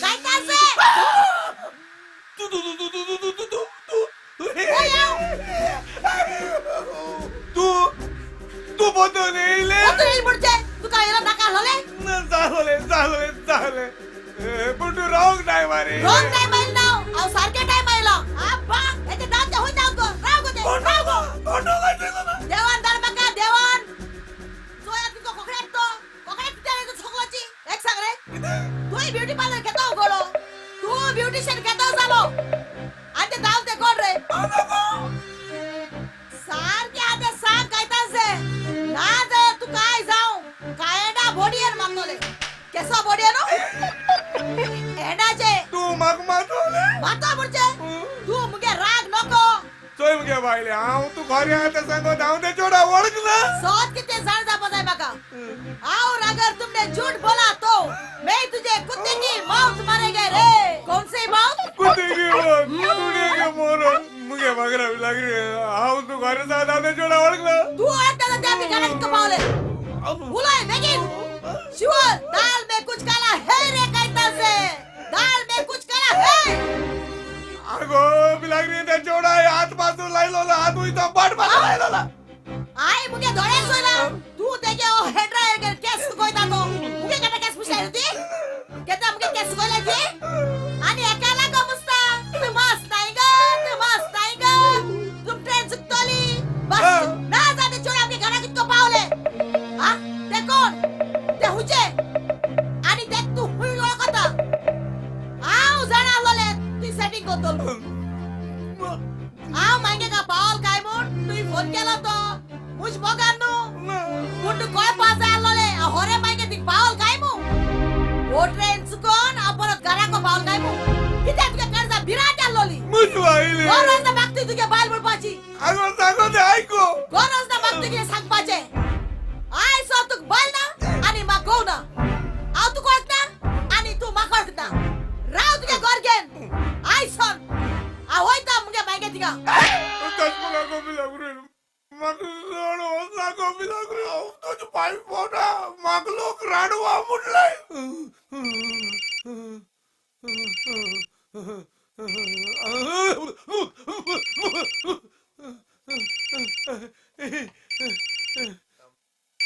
काय तासे तू बोलतो नेले तू येईल पुढचे तू काय याला नका हलले झाले पण तू रॉंग नाही मारे रोंग टाइम आईल नाव अहो सारखे टाइम आईला अब्बा याचे दात होई नाव गो राव गो ते राव गो देवान दरबाका देवान सोया तुको कोकड्यात तो त्याने तो छोकलाची एक सांग रे तू ब्युटी पार्लर घेतो गोळो तू ब्युटिशियन घेतो झालो आणि ते दाव ते कोण रे सारखे आता सांग काय तासे ना जा तू काय जाऊ कायडा बोडियर मागतोले केसो बोडियर नो एडाचे तू मग मातोले माता पुढचे तू मुगे राग नको चोय मुगे बायले हांव तू घरी आता सांगो हांव ते चोडा ओळखला सोच कितने जान जा पता है बाका और अगर तुमने झूठ बोला तो मैं तुझे कुत्ते की मौत मारेगा रे कौन सी मौत कुत्ते की मौत तूने के मोरो मुगे बगरा लग रही है हांव तू घरी जा हांव ते चोडा ओळखला तू आता तो क्या बिगाड़ा किसको पावले बुलाए लेकिन शिवर दाल में कुछ काला है रे कहता से दाल में कुछ काला है अगो बिलाग रही ते चोडा हात पासून लायलो हात उई तो पाट पासून लायलो आई मुझे धोड़े सोला तू देखे ओ हेड्रा के केस कोई ता तो मुझे कटा केस पूछा होती कहता मुझे केस कोई लेती आणि एकाला को मुस्ता तू मस्त नाही का तुम ट्रेन चुकतोली बस ना जाते छोडा आपल्या घरा कितको पावले हा ते कोण ते हुजे आणि ते तू हुई ओळखता आव जाणा आलोले तू सेटिंग करतो आव मागे का पावल काय म्हणून तू फोन केला तो मुझ बगानो कुंड कोय पास आलोले होरे मागे ती पावल काय मु ओ ट्रेन चुकोन आपण घरा को पावल काय मु किती तुझ्या कर्जा बिराट आलोली मुझ वाईले कोणच ना बघती तुझ्या बाल बुडपाची अगो सांगो ते ऐको कोणच ना बघती तुझ्या सांगपाचे आय सो तू बाल ना आणि मा गो ना आव तू कोण ना आणि तू मा कोण ना राव तुझ्या गोरगेन आय सोन आ होयता मुगे मागे तिका कशमुला को बिलाग रही मगलोड ओसा को बिलाग रही तुझ पाई पोटा मगलोक राडवा मुडलाय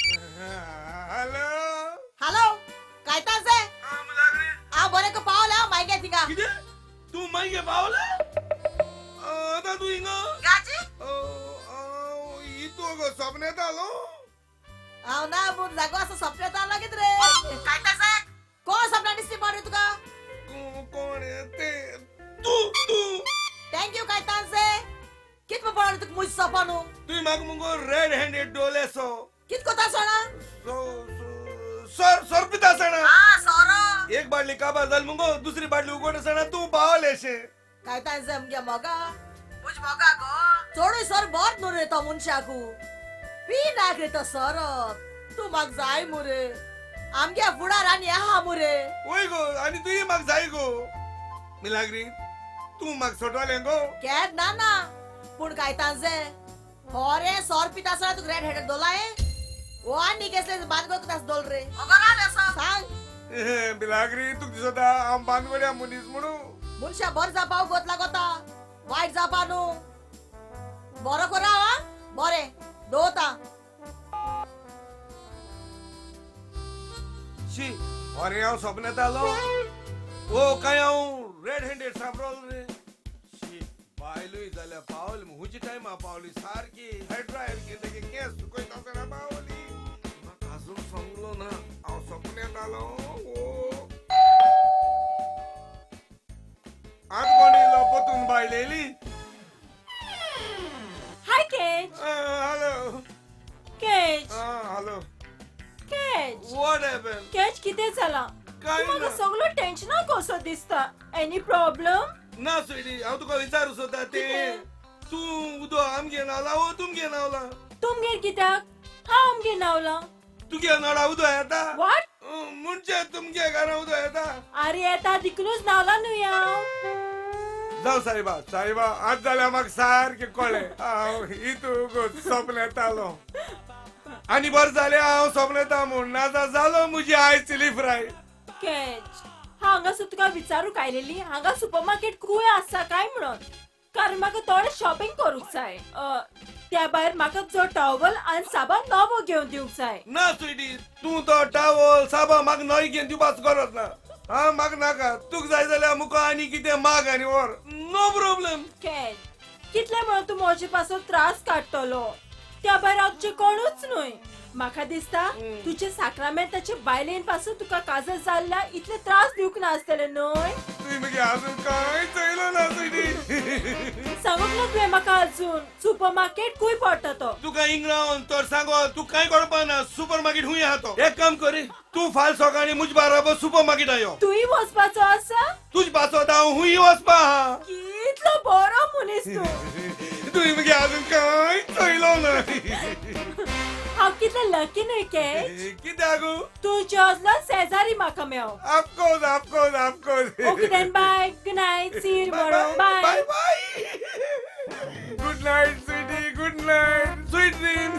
हेलो हॅलो काय तासे आ बरे को पावला मागे तिका किती तू मागे पावला आता तू इंग गाजी इतो गो सपनेत आलो हांव ना पूण जागो असो सपन्यात आला कितें रे काय तासा कोण सपना दिसली पडे तुका कोण ते तू थँक्यू काय तांसे कित पडले तुका मुज सपनू तुई म्हाका मुगो रेड हँडेड डोले सो कित कोता सोना सर पिता सणा सोरो एक बाटली काबा जाल मुगो दुसरी बाटली उगोट सणा तू पावलेशे काय तांसे आमगे मोगा मुज मोगा गो चोडूय सर बोत न्हू रे तो मनशाकू पी नाक रे तो सरत तू म्हाक जाय मुरे आमगे फुडार आनी आहा मुरे ओय गो आणि तुई म्हाका जाय गो मिलाग्री तू म्हाका सोडवाले गो केद ना ना पूण काय तांसे होरे सर पिता सणा तुका रेड हेडेड दोलाय ओ आनी केसले बांद गो तुका दोल रे ओगोराले सांग मिलाग्री तुक दिसता हांव बांदवड्या मनीस म्हणू मनशा बर जापाव गोतला गोता वायट जापा न्हू बरो करा हा बरे दोता शी अरे हांव सपन्यात आलो ओ काय हांव रेड हँडेड सापडलो रे शी बायलूय जाल्यार पावली हुंची टायमा पावली सारकी हेड ड्रायर कितें केस सुकोय तासना पावली म्हाका अजून समजलो ना हांव सपन्यात आलो ओ आज कोण येयलो पोतून बायलेली हाय केज हॅलो केज हॅलो केज व्हॉट हॅपन केज कितें जाला काय म्हाका ना सगळो टेन्शना कसो दिसता एनी प्रॉब्लम ना स्वीटी हांव तुका विचारूं सोदता ते कितें? तूं उदो आमगे नावला ओ तुमगे नावला तुमगेर कित्याक हांव आमगे नावला तुगे नोडा उदो येता वॉट म्हणजे तुमगे घरा उदो येता अरे येता दिकूनच नावला न्हू हांव जाऊ साहेबा साहेबा आज जाल्यार म्हाका सारकें कळ्ळें हांव हितू सपन्यात आलो आनी बरें जालें हांव सपन्यात म्हूण नाजा जालो म्हजी आयज चिली फ्राय केज हांगासर तुका विचारूंक आयलेली हांगा सुपरमार्केट खूय आसा काय म्हणून कारण म्हाका थोडे शॉपिंग करूंक जाय त्या भायर म्हाका जो टॉवल आनी साबण नवो घेवन दिवंक जाय ना स्वीटी तूं तो टावल साबा म्हाका नवी घेवन दिवपाचो गरज ना हा म्हाका नाका तुका जाय जाल्यार मुको आनी कितें माग आनी व्हर नो प्रॉब्लेम केज कितले म्हणून तूं म्हजे पासून त्रास काडटलो त्या भायर हांव तुजें कोणूच न्हय म्हाका दिसता तुजे साक्रामेंताचे बायलेन पासून तुका काजळ जाल्ल्या इतले त्रास दिवंक नासतले न्हय तुवें मगे अजून कांय चयलो ना स्वीटी सांगूंक ना तुवें म्हाका अजून सुपरमार्केट खूय पडटा तो तुका इंग्रावन तर सांगो तू कांय कळपा ना सुपर मार्केट हुंय आहा तो एक काम कर तू फाल सकाळी मुज बरोबर सुपर मार्केटां यो तुय वचपाचो आसा तुज पासो हांव हुंय वचपा आहा कितलो बरो मनीस तूं तुवें मगे अजून कांय चयलो ना हांव कितलें लकी न्हय केज कित्याक तूं जॉजला शेजारी म्हाका मेळ of course okay then bye good night see you tomorrow bye bye good night sweetie good night sweet dream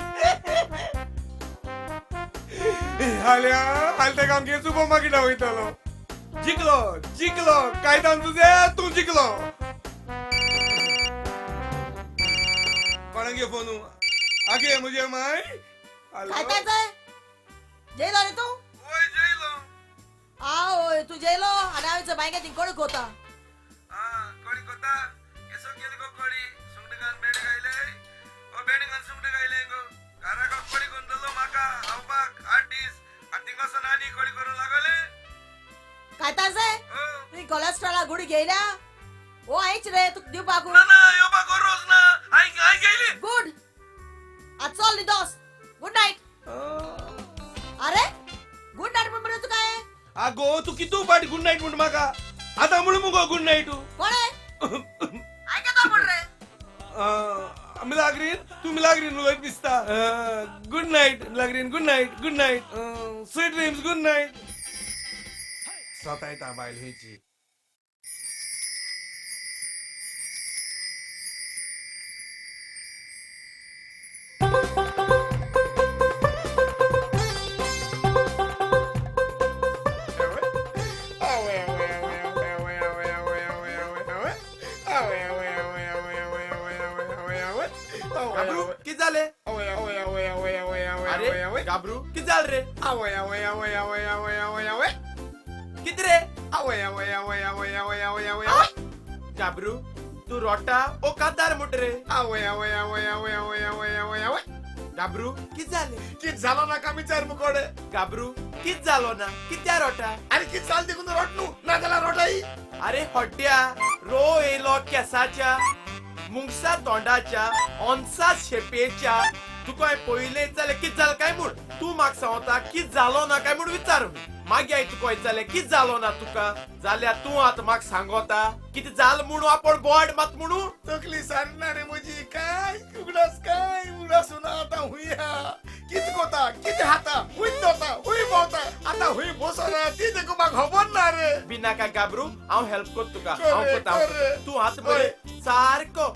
हाल्या आमगे सुपर मार्केटा वयतलो जिकलो कायदान तुझे तू जिकलो कोणागे फोन आगे मुझे माय काय तांसे जेलो रे तू ओय जयलो ओय तू जेलो आनी हांवें बायंगे थिंग कोण कोता कोडी कोता केसो गेली गो कोडी सुंगडगान बेड गायले ओ बेडगान सुंगड गायले गो घरा को कोडी कोण दलो माका हावपाक 8 दीस आतिंगासो नानी कोडी करून लागले काय तांसे तुवें कोलेस्ट्रॉला गुडी घेयल्या ओ आयच रे तुका दिवपाकू ना योबा गरोज ना हाय गेली गुड आज चल दोस्त गुड नाईट अरे गुड नाईट म्हणून तू काय आगो तू कितू पाटी गुड नाईट म्हणून माका आता म्हणून मुगो गुड नाईट कोण ऐकता म्हण रे मिलाग्रीन उलयत दिसता good night Milagrin good night sweet dreams good night स्वता येता बायल हेची कित जाले अरे गाबरू कित जाल रे कित रे गाबरू तू रोटा ओ कादार मुट रे गाबरू कित जाले कित झालो ना का विचार मुकोडे गाबरू कित जालो ना कित्या रोटा अरे कित चाल देखून रोटनू ना त्याला रोटाई अरे हड्ड्या रो येलो केसाच्या मुंगसा तोंडाच्या ओंसा शेपेच्या तुका पहिले जाले कित जाल काय म्हूण तू म्हाका सांगता कित जालो ना काय म्हूण विचार मागीर तुका जाले कित जालो ना तुका जाल्यार तू आतां म्हाका सांगता कितें जाल म्हणू आपण बोर्ड मात म्हणू तकली सारणार रे म्हजी काय उगडास ना आता हुया कित कोता कित हाता हुई दोता हुई बोता आता हुई बोसना ती देखो म्हाका खबर ना रे बिनाका गाबरू हांव हेल्प कोत तुका करे, हांव कोता करे. तू हात बरे सारको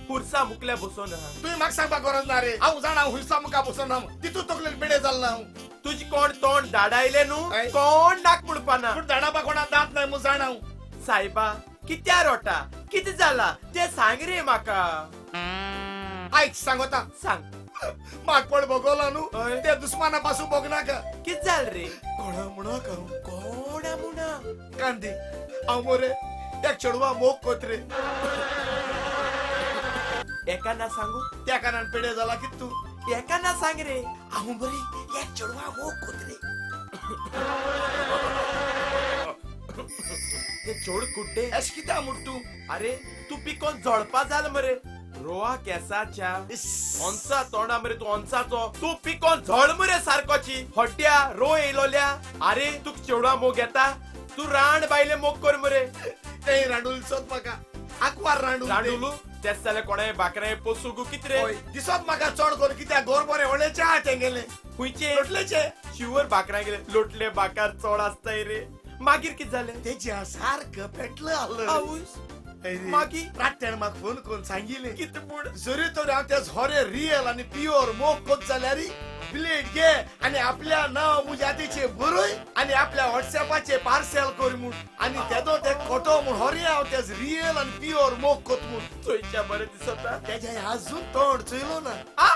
खुर्सा मुकल्या बसोन आहा तुवें म्हाका सांगपाक गरज ना रे हांव जाणा हुयसा मुका बसना तितू तकलेर बेडे जालना हांव तुझी कोण तोंड धाडायले न्हू हय. कोण नाक म्हणपाना पूण धाडापा कोणा दांत नाय म्हूण जाणा हांव सायबा कित्या रोटा कितें जाला ते सांग रे म्हाका आयक सांगता सांग मागपड भोगवला न्हू हय. ते दुस्माना पासून भोगनाका कित जाल रे कोणा म्हणा का कोणा म्हणा कांदी हांव मोरे एक चेडवा मोग कोत्रे एका ना सांगू त्या कारणान पेडे जाला कित तू एका ना सांग रे हांव बरे एक चेडवा मोग कोत्रे ते चोड कुड्डे एश कित्या म्हूण तू अरे तू पिकोन झोडपा जाल मरे रोआ केसाच्या ओंसा तोंडा मरे तू ओंसाचो तू पिकोन झोड मरे सारकोची हड्ड्या रो येयलोल्या अरे तू चेवडा मोग येता तू रांड बायले मोग कर मरे ते रांडूल सोद म्हाका आकवार रांडूल रांडुलू तेच जाल्यार कोणाय बाकराय पोसुगू कितरे दिसत म्हाका चड कर कित्याक गोर बरे व्हडलेचे आहा ते गेले खुंयचे लोटलेचे शिवर बाकरा गेले लोटले बाकार चोड आसताय रे मागीर कित जालें तेचे सारखं पेटलं आलं आवूस मागीर रातच्यान म्हाका फोन करून सांगिले कित म्हूण जरी तर हांव ते झोरे रियल आनी प्युअर मोग कोत जाल्यार प्लेट घे आनी आपल्या नांव मुजातीचे बरोय आनी आपल्या व्हॉट्सएपाचे पार्सल कर म्हूण आनी तेदो ते खोटो म्हूण होरे हांव तेच रियल आनी प्युअर मोग कोत म्हूण चोयच्या बरें दिसता तेजे अजून तोंड चोयलो ना आ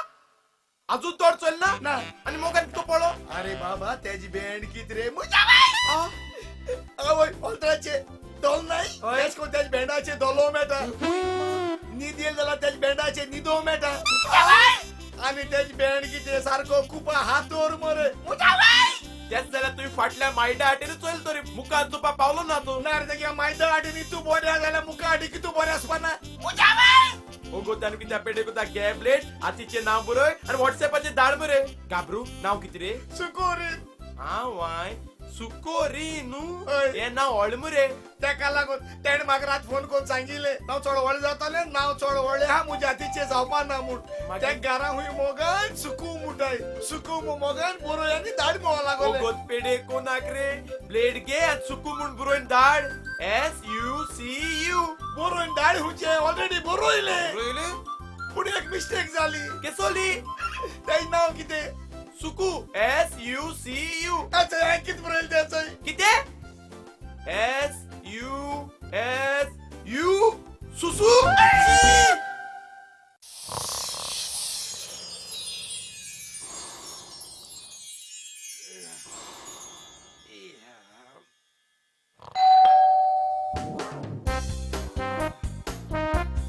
अजून तोड चलना ना आनी मोगान तो पळो अरे बाबा तेजी बँड कित रे मुजा बाय आवय ऑल्ट्राचे दोल नाही हय. तेच कोण तेज बँडाचे दोलो मेटा न्हीद येल जाल्यार तेज बँडाचे न्हिदो मेटा आनी तेज बँड कितें सारको कुपा हातोर मरे मुजा बाय तेच जाल्यार तुवें फाटल्या मायडा हाटेर चोयल तरी मुखार तुपा पावलो ना तूं ना रे तेगे मायदा आडी तूं बरें जाल्यार मुका आडी की तूं बरें आसपाना मुजा बाय ओगो त्यान कित्या पेटे कोता गॅबलेट आतीचे नाव बरय आनी व्हॉट्सएपाचेर धाड मरे गाबरू नाव कितें रे सुकोरी हांव वाय सुकोरी न्हू हय. हे नाव व्हड मरे तेका लागून तेणे म्हाका रात फोन करून सांगिले हांव चड व्हडलें जातालें नांव चड व्हडलें हा मुजातीचें जावपा ना म्हूण मागीर? ते घरा हुंय मोगान सुकू मुटाय सुकू मोगान बरोय आनी धाड मोवा लागोले ओगोत पेडे कोणाक रे ब्लेड घे आनी सुकू म्हूण बरोवन धाड SUCU बरोवन धाड हुंचे ऑलरेडी बरोयले रोयले पूण एक मिस्टेक जाली केसोली तेज नांव कितें सुकू SUCU अच्छा हें कितें बरयलें तेचंय कितें SUSU सुसू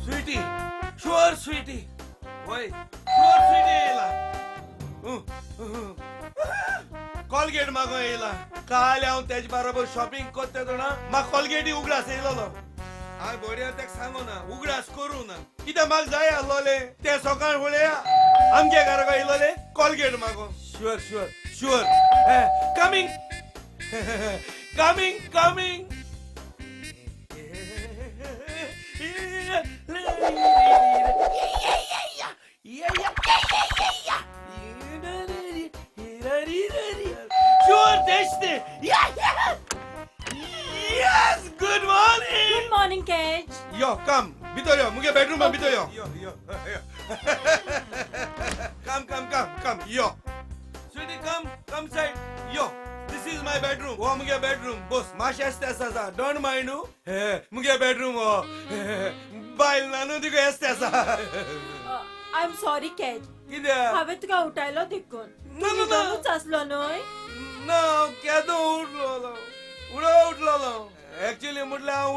स्वीटी शुअर स्वीटी वय शुअर स्वीटी येयला कॉलगेट मागो येयला काल हांव तेज बरोबर शॉपिंग करता तेन्ना म्हाका कॉलगेटी उगडास येयलोलो हांव बऱ्या तेका सांगो ना उगडास करूं ना कित्याक म्हाका जाय आसलोले ते सकाळ फुडें आमगे घरा येयलोले कॉलगेट मागो sure sure sure coming coming coming Sure, tasty. Yes, good morning. Good morning, Cage. Yo, come. Bito yo, muge bedroom ma bito yo. Yo. Come. Yo. Sweetie, come side. Yo. This is my bedroom. Oh, muge bedroom. Boss, masha estesa. Don't mind you. Muge bedroom. Oh. Bail nanu digo estesa. I'm sorry, Cage. Kide? हांवें तुका उठायलो देखून No. न्हिदोनूच आसलो न्हय No, केदो उठलो. Actually म्हटलं हांव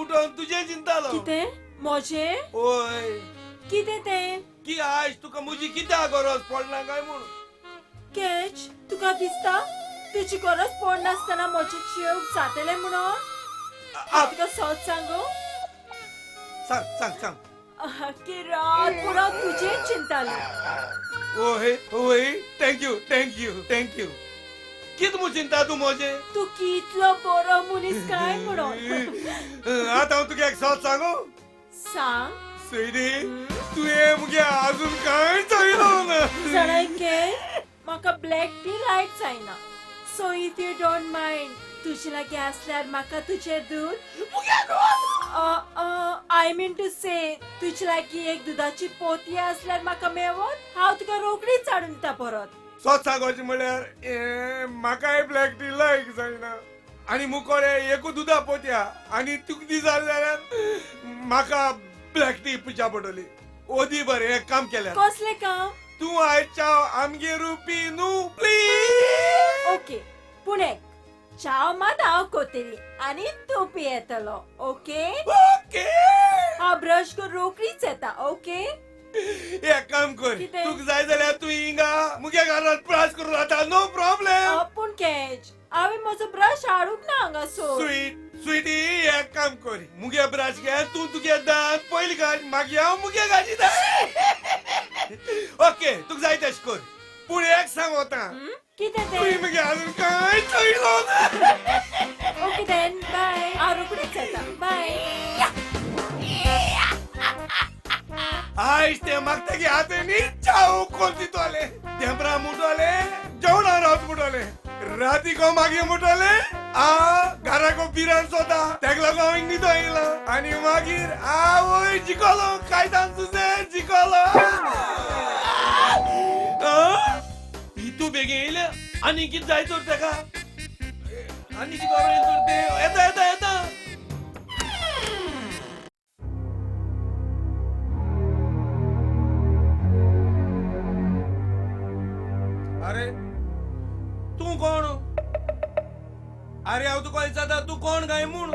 उठोन तुझे चिंतालो. कितें म्हजें ओय. कितें तें की आज तुका म्हजी कित्याक गरज पडना काय म्हूण कॅच तुका दिसता तुझी गरज पडनासतना म्हजे जीव जातले म्हणून हांव तुका सच सांगू सांग सांग सांग की रात पुरो तुजेच चिंताली ओय थँक्यू कित मु चिंता तू म्हजे तू कितलो बरो मनीस काय म्हणून आता हांव तुका एक सच सांगू सांग स्वीटी तुवें मुगे अजून कांय चोयलो ना जाणाय के म्हाका ब्लॅक टी लायट जायना so if you don't mind तुजे लागीं आसल्यार म्हाका तुजें दूध आय मीन टू से तुजे लागीं एक दुधाची पोती आसल्यार म्हाका मेळोन हांव तुका रोकडीच हाडून दिता परत सच सांगोचें म्हळ्यार म्हाकाय ब्लॅक टी लायक जायना आनी मुकोडे एकू दुदा पोत्या आनी तुका दी जालें जाल्यार म्हाका ब्लॅक टी पिवच्या पडटली ओदी बरें एक काम केल्यार कसलें काम तूं आयज चाव आमगे रुपी न्हू प्लीज ओके पूण एक चाव मात हांव कोतेली आनी तूं पियेतलो ओके ओके हांव ब्रश करून रोकडीच येता ओके एक काम कर कितें? तुका जाय जाल्यार तूं हिंगा मुगे घरांत ब्रश करून रावता नो प्रॉब्लेम पूण कॅच हांवें म्हजो ब्रश हाडूंक ना हांगासर स्वीटी एक काम कर मुगे ब्रश घे तूं तुगे दांत पयली घाल मागीर हांव मुगे घाली ओके तुका जाय तशें कर पूण एक सांग वता कितें तुवें तें मुगे अजून कांय चोयलो ना ओके देन बाय हांव रोकडीच येता बाय आयज ते मागता की हातांनी चाव कोण दितोले तेंपरा मुटोले जेवणा रावत मुटोले रातीको मागीर मुटोले घराको बिरान सोदा तेका लागून हांव न्हिदो येयला आनी मागीर आवय जिकोलो कायतान तुजे जिकोलो तूं बेगीन येयले आनी कितें जाय तर तेका आनी कितें गरज तर ते येता येता येता अरे तू कोण अरे हांव तुका विचारता तू कोण काय म्हूण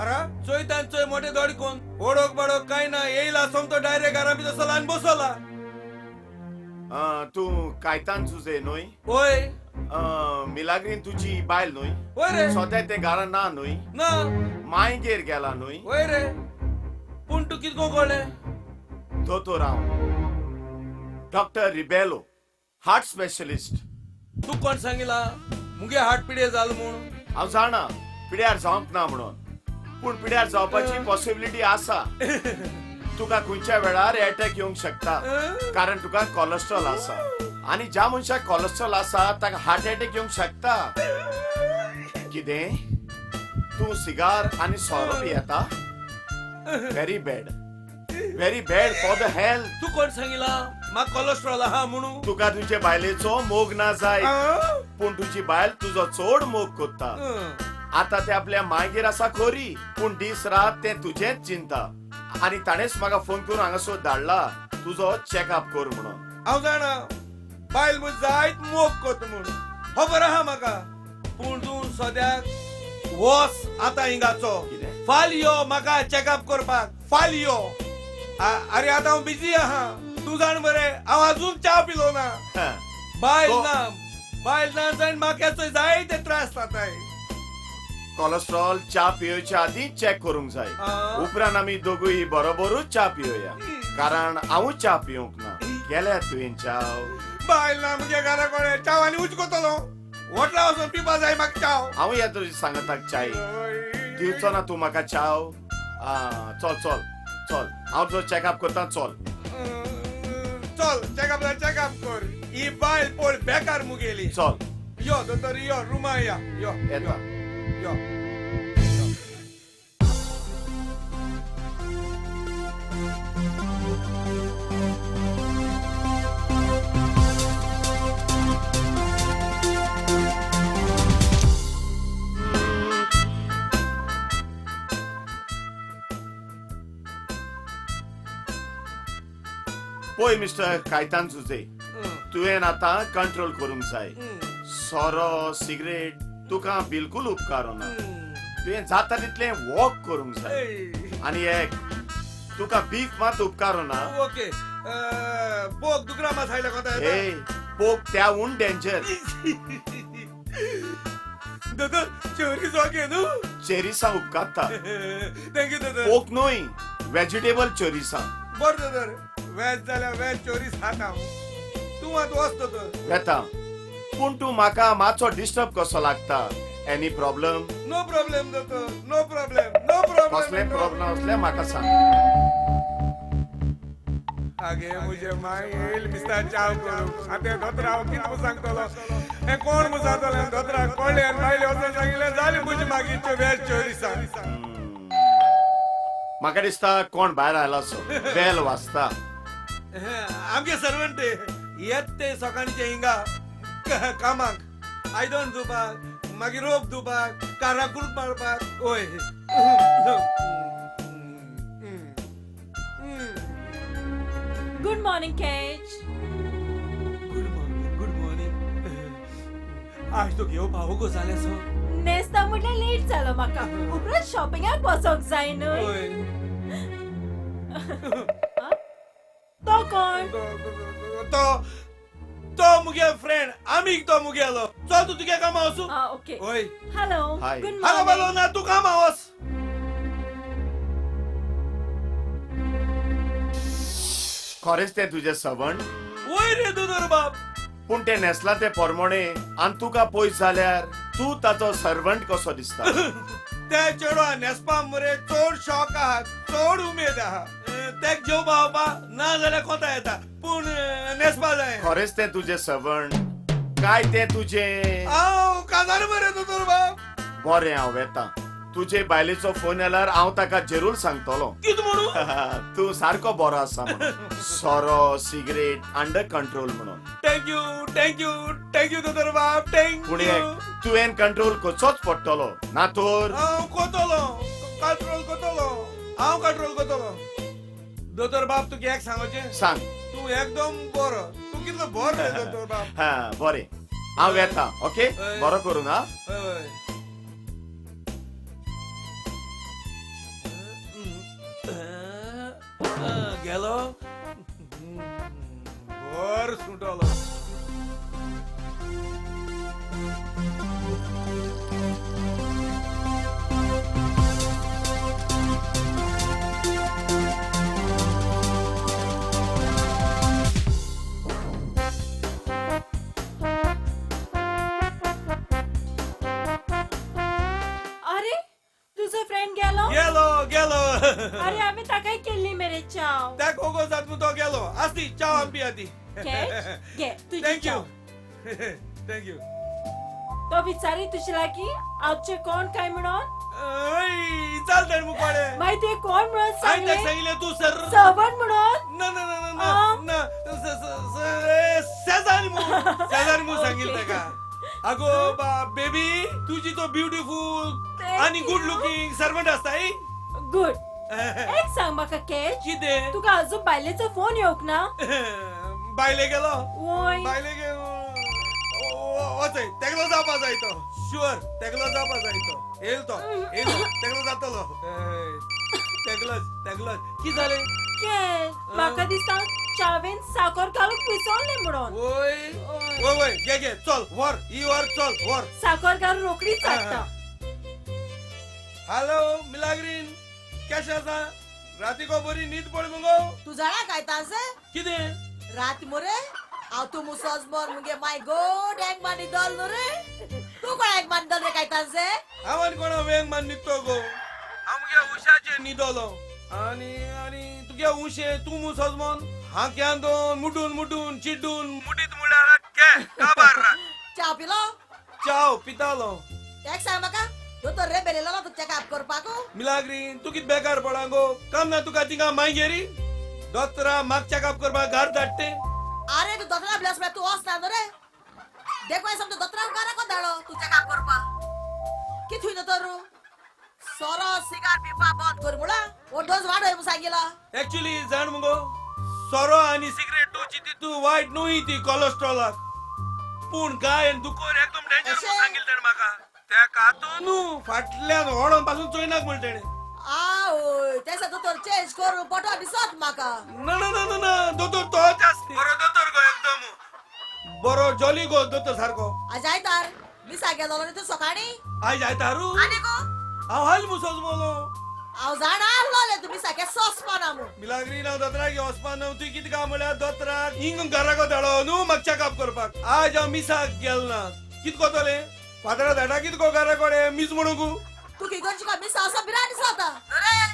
अरे चोयता चोय मोठे दड कोण ओळख बडोक काय ना येयला सोमतो डायरेक्ट घरा भितर चला आनी बसला तू कायतान तुझे न्हय ओय मिलाग्रीन तुजी बायल न्हय ओय रे सद्या ते घरा ना न्हय ना मायगेर गेला न्हय ओय रे पूण तू कितको कळ्ळें दोतोर हांव डॉक्टर रिबेलो हार्ट स्पेशलिस्ट तू कोण सांगिला मुगे हार्ट पिडे जाल म्हूण हांव जाणा पिड्यार जावंक ना म्हणून पूण पिड्यार जावपाची पॉसिबिलिटी आसा तुका खंयच्या वेळार अटॅक येवंक शकता कारण तुका कोलेस्ट्रॉल आसा आनी ज्या मनशाक कोलेस्ट्रॉल आसा ताका हार्ट अटॅक येवंक शकता कितें तू सिगार आनी सोरो पियेता very bad for the health तू कोण सांगिला म्हाका कोलेस्ट्रॉल आहा म्हणून तुका तुजे बायलेचो मोग ना जाय पूण तुजी बायल तुजो चड मोग कोत्ता आता ते आपल्या मागीर आसा खोरी पूण दीस रात ते तुजेच चिंता आनी ताणेच म्हाका फोन करून हांगासर धाडला तुजो चॅकअप कर म्हणून हांव जाणा बायल म्हूण जायत मोग कोत म्हूण खबर आहा म्हाका पूण तूं सद्याक वस आतां हिंगाचो कितें? फाल यो म्हाका चॅकअप करपाक फाल यो अरे आतां हांव बिजी आहा तूं जाण मरे हांव अजून च्या पिलो ना हा. बायल ना जायन म्हाका जायते त्रास जाताय कोलेस्ट्रॉल च्या पियोच्या आधी चॅक करूंक जाय उपरांत आमी दोगूय बरोबरूच च्या पियोया कारण हांवूच च्या पिवंक ना गेल्यार तुवें चाव बायल ना मुगे घरा कोणे चाव आनी उच कोतलो होटला वचून पिवपा जाय म्हाका चाव हांव येता तुजी सांगताक चाय दिवचो ना तूं म्हाका चाव चल हांव तुजो चॅकअप करता चल चॅकअप कर ही बायल पळय बेकार मुगेली चल यो दोतोर यो रुमा या यो येता यो पळय मिस्टर कायतान जुजे तुवें आतां कंट्रोल करूंक जाय सोरो सिगरेट तुका बिलकुल उपकारो ना तुवें जाता तितलें वॉक करूंक जाय आनी एक तुका भीक मात उपकारो ना ओके पोक दुकरा मा सायला कोता ए पोक त्या उन डेंजर दोतोर चोरी जोगे नु चेरिसा उपकारता थँक्यू दोतोर पोक न्हय व्हेजिटेबल चोरिसा बर दोतोर वेज जाल्यार वेज चोरीस खाता तू मात वचतो तर येता पूण तू म्हाका मातसो डिस्टर्ब कसो लागता एनी प्रॉब्लेम नो प्रॉब्लेम दोतोर नो प्रॉब्लेम नो कसले प्रॉब्लेम असले म्हाका सांग आगे मुझे माय येईल मिस्टर चाव करू आता दोतराव कित मु सांगतलो हे कोण मु सांगतलो दोतरा कोणले आणि बायले वचून सांगितले झाली मुजी मागीचे वेज चोरीसा म्हाका दिसता कोण भायर आयला सो बेल वाजता आमगे सर्वंट येते सकाळचे हिंगा कामाक आयदन धुपाक मागीर रोप धुपाक कारा कुरूप मारपाक ओय गुड मॉर्निंग केज गुड मॉर्निंग आज तो घेव भाऊ गो जाले सो नेस्ता म्हटल्यार लेट जालो म्हाका उपरांत शॉपिंगाक वचोंक जाय न्हय ओय तो कोण तो तो मुगे फ्रेंड आमी तो मुगेलो चल तू तुगे कामा वचू ओके ओय हॅलो Hi. गुड हांगा बालो मॉर्निंग ना तू कामा वच खरेंच ते तुजे सर्वंट ओय रे दोदोर बाप पूण ते नेसला ते पोरमोणे आनी तुका पयस जाल्यार तू ताचो सर्वंट कसो दिसता ते चेडवा नेसपा मरे चोड शॉक आहा चोड उमेद आहा तेक जेव भावपा ना जाल्यार कोता येता पूण नेसपा जाय खरेंच ते तुजे सर्वंट काय ते तुजे हांव काजार मरे दोतोर बाप बरें हांव येता तुजे बायलेचो फोन येल्यार हांव ताका जरूर सांगतलो कित म्हणू तू सारको बरो आसा म्हणून सोरो सिगरेट अंडर कंट्रोल म्हणून थँक्यू दोतोर बाप पूण थँक्यू तुवें कंट्रोल करचोच पडटलो ना तर हांव कोतलो कंट्रोल कोतलो हांव कंट्रोल कोतलो दोतोर बाप तुका एक सांगोचें सांग तू एकदम बरो तू कितलो बरो रे दोतोर बाप हा बरें हांव येता ओके बरो करूं ना हय हय गेलो बर सुटलो अरे तुझो फ्रेंड गेलो गेलो गेलो अरे आम्ही ताकाय केल्ली मेरे चाव त्या कोको जात मु तो गेलो आस्ती चाव आम पियाती केज घे तुझी थँक्यू चाव थँक्यू तो विचारी तुझे लागीं आजचे कोण काय म्हणून चाल तर मुकोडे माहितीये कोण म्हणून आय सांगले tak सांगितले तू सर सर्वंट म्हणून ना ना ना ना ना ना सेजानी मु सांगितलं का अगो बा बेबी तुझी तो ब्युटिफुल Thank आणि गुड you. लुकिंग सर्वंट असताय गुड एक सांग म्हाका केज किते तुका अजून बायलेचो फोन येवक ना बायले गेलो वय बायले गेलो वचय तेगलो जावपा जाय तो शुअर तेगलो जावपा जाय तो येल तेगलो जातलो तेगलोच की जाले केज म्हाका दिसता चावेन साखर घालून पिसवले म्हणून ओय ओय ओय घे चल वर चल वर साखर घालून रोकडीच हाडटा हॅलो मिलाग्रीन कशें आसा राती को बरी न्हीद पड मुगो तू जाणा काय तासे कितें रात मरे हांव तू मुसोज मोर मुगे माय गोड एक मानी दल न्हू रे तू कोण एक मानी दल रे काय तासे हांव आनी कोणा वेंग मान न्हिदतो गो हांव मुगे उशाचेर न्हिदलो आनी आनी तुगे उशे तूं मुसोज मोन हांक्यान दोन मुटून चिड्डून मुठीत मुळ्यार के काबार च्या पिलो चाव पितालो एक सांग म्हाका दोतोर रे बेलेलो ना तू चेकअप करपाक मिलाग्रीन तू कित बेकार पडा गो काम ना तुका थिंगा मागेरी दोतरा म्हाका चॅकअप करपाक घर धाडटे अरे तू दोतरा ब्लस में तू वचना न्हू रे देखो समजो दोतरा घरा को धाडो तू चेकअप करपाक कित हुई दोतोर सोरो सिगार पिवपा बंद कर मुळा ओ डोस वाडोय मु सांगिला एक्चुअली जाण मुगो सोरो आनी सिगरेट टूची तितू वायट न्हय ती कोलेस्ट्रॉलाक पूण गाय आनी दुकोर एकदम डेंजर अशें? सांगिल तेणे म्हाका त्या कातून फाटल्यान ओडोन पासून चोयनाक म्हण तेणे आवय त्याचा दोतोर चेंज करू पटो दिसत म्हाका ना ना ना ना ना दोतोर तोच आसता बरो दोतोर गो एकदम बरो जॉली गो दोतोर सारको आज आयतार मिसा गेलो न्ही तू सकाळी आयज आयतारू आनी गो हांव हाल मुसोज मोलो हांव जाणा आसलोले तुमी सारके सॉसपाना म्हूण मिलाग्री नाव दोतराक वचपा न्हू तुवें कितें काय म्हळ्यार दोतराक हिंग घराको धाडो न्हू म्हाका चॅकअप करपाक आज हांव मिसाक गेल ना कित कोतोले फादरा धाडा कित गो घरा कोडे मीस म्हणून तू किगोंची का मिसा असो बिराणी दिसता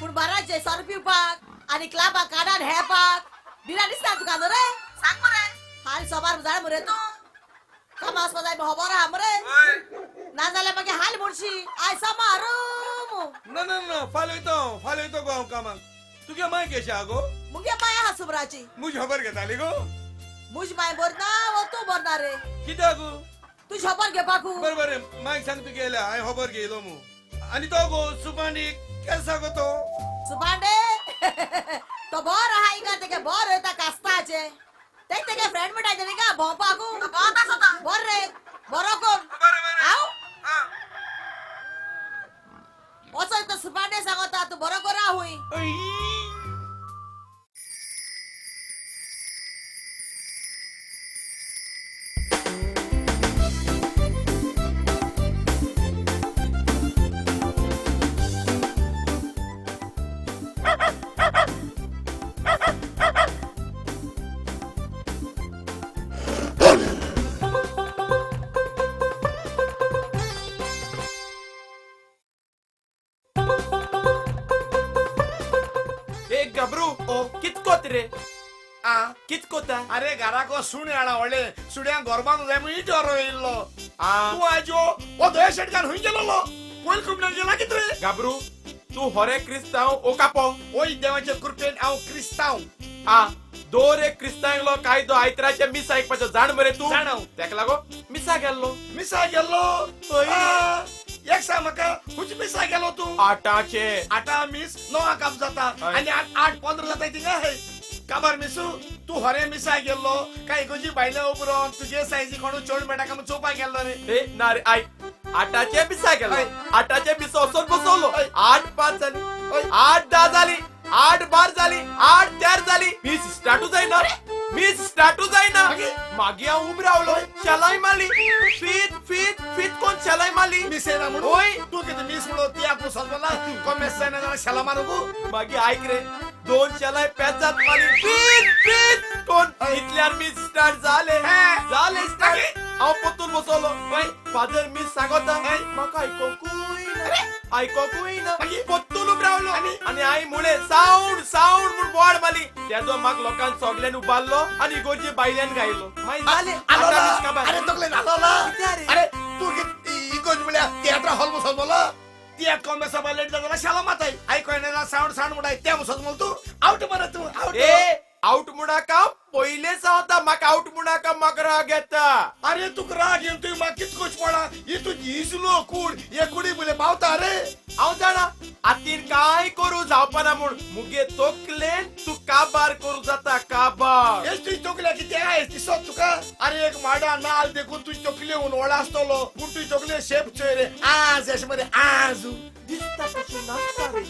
पूण बाराचे सर पिवपाक आनी क्लाबाक काडान हेपाक बिराणी दिसता तुका न्हू रे सांग मरे हाल सोमार जाय मरे तू कामा वचपा जाय खबर आहा मरे ना जाल्यार मागीर हाल म्हणशी आय समारू ना ना ना फाल्यां येतो गो हांव कामाक तुगे माय केशी आहा गो मुगे माय आहा सुबराची मुजी खबर घेताली गो मुज माय बरना वो तू बरना रे कित्याक तू खबर घेवपाकू बरें बरें मायक सांग तुगे येयल्या हांवें खबर घेयलो मू आनी तो गो सुपांडी केसा गो तो सुबांडे तो बोर आहा इंगा तेगे बोर येता कास्ताचे तेगे फ्रेंड म्हणटाचे न्ही का भोंवपाकू बोर रे बरो कोण हांव वचो तो सुबांडे सांगता तू बरो करा हुंय ए गबरू ओ कित कोत रे आ कित कोता अरे घराको सुणे हाडा व्हडले सुड्यांक गोरबांक जाय म्हणून इटोरो येयल्लो तूं आजो ओ दोया शेटकार खंय गेलोलो पयल कुपण्याक गेला कित रे गबरू तू होरे क्रिस्तांव ओ कापो ओय देवाचे कृपेन हांव क्रिस्तांव आ दोर एक क्रिस्तांवलो कायदो आयतराचे मिस आयकपाचो जाण मरे तू जाणाव. तेका लागो मिसा गेल्लो मिसा गेल्लो ओय. एक सांग म्हाका खुंयचे मिसा गेलो तूं आटाचे आटा मिस 9 काप जाता हय. आनी 8-15 जाता थिंगा हे काबार मिसू तू हरे मिसा गेल्लो काय गोजी बायले उपरोन तुगे सायजी कोण चोड मेटा का चोपा गेल्लो रे ए ना रे आयक आटाचे मिसा गेल्लो हय. आटाचे मिस वचोन बसवलो हय. 8-5 जाली हय. 8-10 जाली 8-12 जाली 8-4 जाली मिस स्टार्टू जायना मिस स्टार्टू जायना मागी हांव उब रावलो शलाई मारली फीत कोण शलाई मारली मिसेना म्हणून ओय. तू किती मिस म्हणून ती आपण सजवला कमेस जायना जाल्यार शाला मारू गो मागी आयक रे 2 शलाई पेजात मारली फीत कोण इतल्यार मिस स्टार्ट जाले जाले स्टार्ट हांव पोतून बसवलो फादर मिस सांगता म्हाका आयकोकूय ना पोत्तून उब रावलो आनी आई मुळे साऊंड म्हूण बोर्ड मारली तेजो म्हाका लोकांन सगल्यान उबारलो आनी गोरजे बायल्यान गायलो मागीर जाले आटा मिस काबार. अरे तकले नालोला कित्याक रे? अरे तू इगोज म्हळ्या थिएटर हॉल मुसोज बोला तियात कॉमेसा बायलेट जाल्यार शाला माताय आयकोयना साऊंड म्हणटाय त्या मुसोज बोल तू आउट मरे तू आउट ए आउट मुणाका पहिले सांगता म्हाका आउट मुणाका म्हाका राग येता अरे तुका राग येवन तुवें म्हाका कित कोच पडा ही तुजी इसलो कूड हे कुडी बुले पावता रे हांव जाणा आतीन काय करू जावपाना म्हूण मुगे तोकलेन तू काबार करू जाता काबार हेच तुजी तोकल्या कितें आय दिसत तुका अरे एक माडा नाल देखून तुजी तोकले होऊन ओळा आसतलो पूण तुजी तोकले शेप चोय रे आज अशें मरे आज दिसता कशें नाचता रे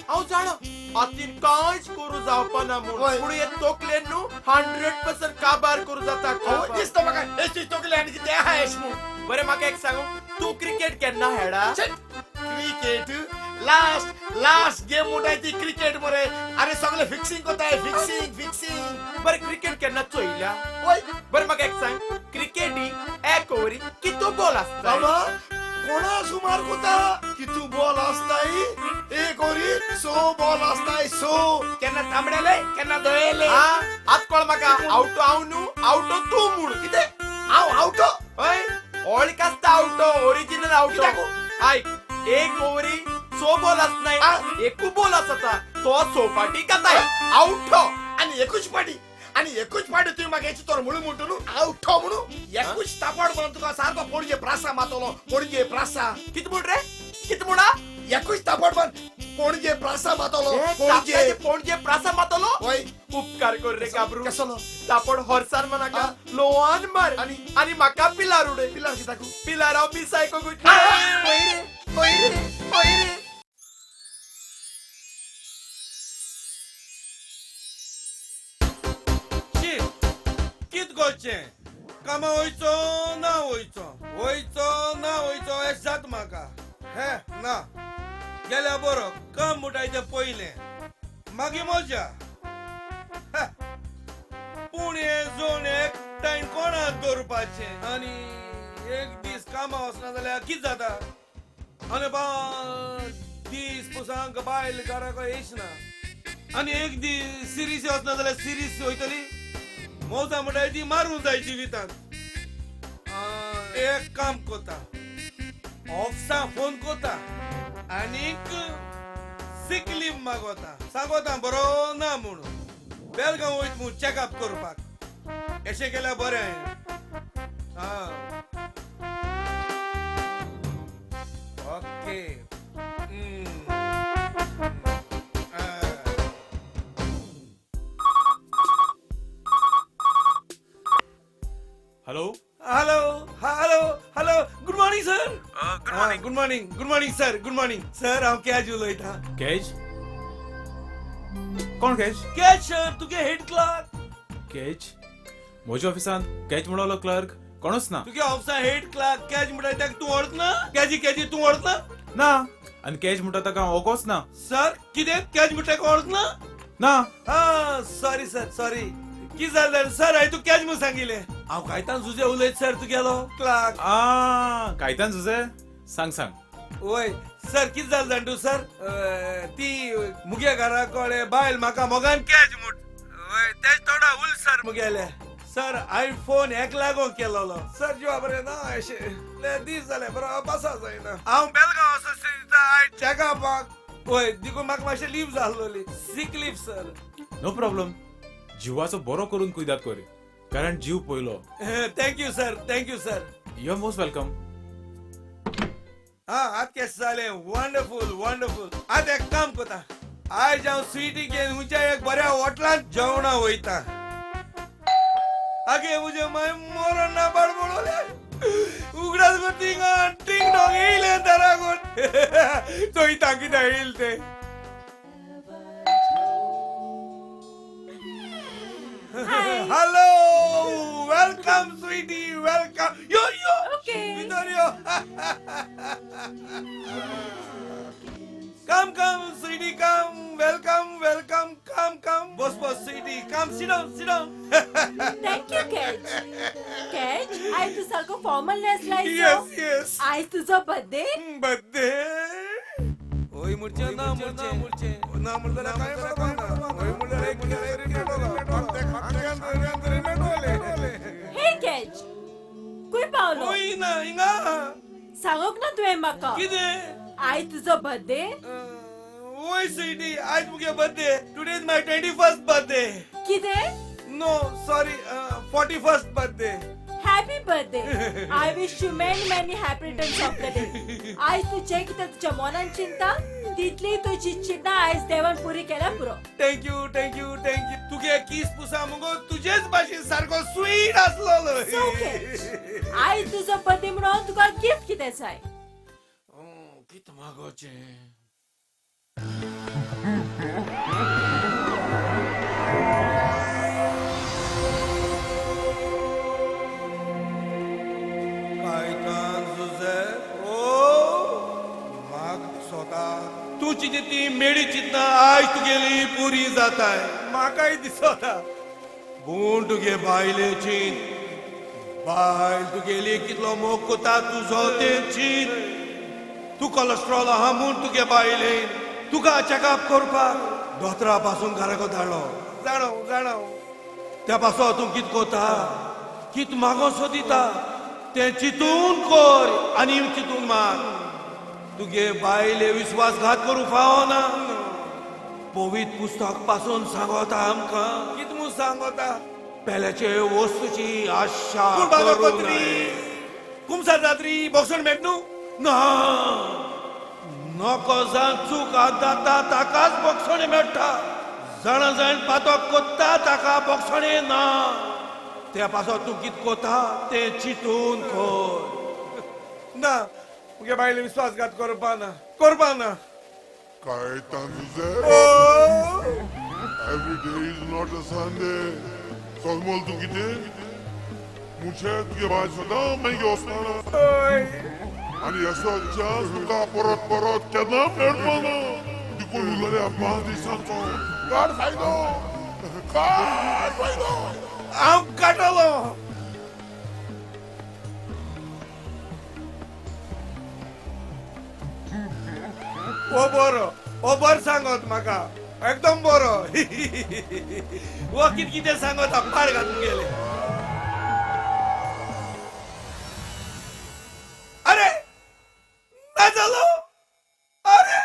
हांव जाणा आतीन कांयच करू जावपाना म्हूण वय. पूण हे तोकलेन न्हू 100% काबार करू जाता काबार. दिसता म्हाका हेच तुजी तोकले आनी कितें आय अशें म्हूण बरें म्हाका एक सांगू तू क्रिकेट केन्ना खेळा क्रिकेट लास्ट गेम उठाय ती क्रिकेट मरे अरे सगळे फिक्सिंग कोताय फिक्सिंग बरें क्रिकेट केन्ना चोयल्या ओय बरें म्हाका एक सांग क्रिकेटी एक ओव्हरी कितू बॉल आसता बाबा कोणा सुमार कोता कितू बॉल आसताय एक ओरी 100 बॉल आसताय 100 केन्ना तांबडेले केन्ना दोयेले आत कळ म्हाका आवटो हांव न्हू आवटो तू म्हूण कितें हांव आवटो हय ओळख आसता आवटो ओरिजिनल आवटो कित्याक? आयक एक ओव्हरी 100 बॉल आसनाय एकू बॉल आसता तो 100 फाटी काताय आवटो आणि एकूच पाटी तुम्ही म्हाका याची तोर म्हणून म्हणतो न्हू आवटो म्हणून एकूच तापड म्हणून तुका सारको पणजे प्रासा मातलो पणजे प्रासा कित म्हूण रे कित म्हणा एकूच तापड म्हण पणजे प्रासा मातलो पणजे पणजे प्रासा मातलो ओय उपकार कर रे गाबरू कसलो तापड हॉर्सार मनाका लोवान मार आणि म्हाका पिलार उडय पिलार किताकू पिलार हांव मिस आयको पयरे सोदचें कामा वयचो ना वयचो हें जात म्हाका हे ना गेल्या बरो काम मुटायचें पयलें मागीर मजा पूण हे जोण एकठांय कोणाक दवरपाचें आनी एक दीस कामा वचना जाल्यार कितें जाता आनी दीस पुसांक बायल घराक येचना आनी एक दीस सिरीस वचना जाल्यार सिरीस वयतली मौजा म्हणटाय ती मारून जाय जिवितांत एक काम कोता ऑफिसा फोन कोता आनीक सिक लीव मागोता सांगोता बरो ना म्हणून बेलगांव वयत म्हूण चॅकअप करपाक अशें केल्यार बरें okay hello hello hello hello good morning sir good morning sir हांव कॅज उलयतां कॅच कोण कॅच कॅच सर तुगे हेड क्लार्क कॅच म्हज्या ऑफिसांत कॅच म्हणलो क्लर्क कोणूच ना तुगे ऑफिसा हेड क्लार्क कॅच म्हणटाय ताका तूं वळखना कॅजी तूं वळखना ना आनी कॅच म्हणटा ताका वोकोच ना सर कितें कॅच म्हणटा वळखना ना हा सॉरी कितें जालें सर हांवें तूं कॅच म्हणून सांगिल्लें हांव कायतान झुजे उलयत सर तुगेलो क्लार्क कायतान तुझे सांग वय सर कितें जालें जाण तूं सर ती मुगे घरा कडेन बायल म्हाका मोगान कॅच म्हूण वय तेज थोडा उल सर मुगेले सर हांवें फोन हेक लागून केलोलो सर जिवा बरें ना अशें दीस जाले बरो बसा जायना हांव बेलगांव वचता आयज चॅकअपाक वय देखून म्हाका मातशें लीव जाल्लोली sick leave sir no problem जिवाचो बरो करून कुयदाद कर कारण जीव पयलो thank you sir you are most welcome आत केस जालें वंडरफूल आत एक काम कोता आयज हांव स्वीटी घेवन हुंच्या एक बऱ्या हॉटेलांत जेवणा वयता आगे मुझे माय मोरण ना बडबडोले उगडास गो थिंगा टिंग डॉंग येयले दरागोन तोय ताकी दा येईल ते हॅलो वेलकम स्वीटी वेलकम यो Okay. भितर यो Come, sweetie, come. Welcome. Come. Boss, sweetie, come. Sit down. Thank you catch आज तू सारखं फॉर्मल नेसलाय Yes. आज तुझा बर्थडे Birthday. Oy, मुर्चे. ना मुर्चे काय ओय हे कॅच कुय पावलो ओय ना इंगा. सांगोक ना तुवें म्हाका किदे? आज तुझो बर्थडे Oy, sweetie, आज मुगे birthday. Today is my 21st birthday. कितें No, sorry, 41st birthday. Happy birthday I wish you many happy returns of the day आज तू जे कितें तुझ्या मनान चिंता तितली तुजी चिंता आज देवान पुरी केल्या पुरो Thank you. तुगे किस पुसा मुगो तुझेच भाशेन सारको स्वीट आसलोलो. So, Kate, आज तुझो बर्थडे म्हणून तुका गिफ्ट कितें जाय कित मागोचे? कायतान जुझे ओ माग सोता तुझी ती मेडी चिंतना आज तुगेली पुरी जाताय म्हाकाय दिसता पूण तुगे बायले चिंत बायल तुगेली कितलो मोग कोता तुजो ते चिंत तू कोलेस्ट्रॉल आहा म्हूण तुगे बायलेन तुका चॅकअप करपाक दोतरा पासून घराको धाडलो जाणो त्या पासो तूं कित कोता कित मागो सोदिता तें चिंतून कर आनी चिंतून माग तुगे बायले विश्वासघात करूं फावना पवित्र पुस्तक पासून सांगोता आमकां कित म्हूण सांगोता पेल्याचे वस्तूची आशा करूंक नये. कुमसार जात्री बोक्षण मेट न्हू ना नको जाण चूक जाता ताकाच बोक्षणे मेळटा जाण पातोक कोत्ता ताका बोक्षणे ना त्या पासो तूं कित कोता तें चिंतून कर ना मुगे बायले विश्वासघात करपा ना Kaitan Joseph, every day is not a Sunday. Solmol tu kite? मुझे तुगे बाय सदां मागीर वचना आनी असो चान्स तुका परत परत केन्ना मेळटलो ना देखून उरलेल्या 5 दिसांचो काड फायदो हांव काडटलो ओ बरो सांगत म्हाका एकदम बरो वो कितें सांगत पाड घालून गेले अरे नाही झालो अरे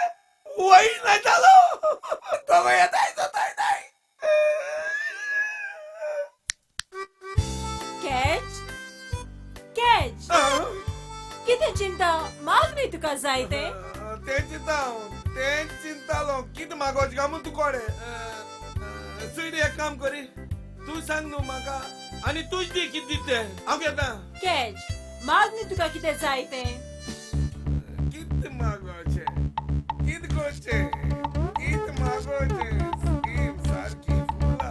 वही नाही झालो तो येताय कॅच कॅच किती चिंता माग न्ही तुका जाय ते ते चिंतालो कित मागोच गा तू कोडे सुईड एक काम करी तू सांग न्हू म्हाका आनी तूच दी कित दिते हांव घेता कॅच माग न्ही तुका कितें जाय ते कित मागोचे कित कोचे कित मागोचे स्कीम सारकी फुला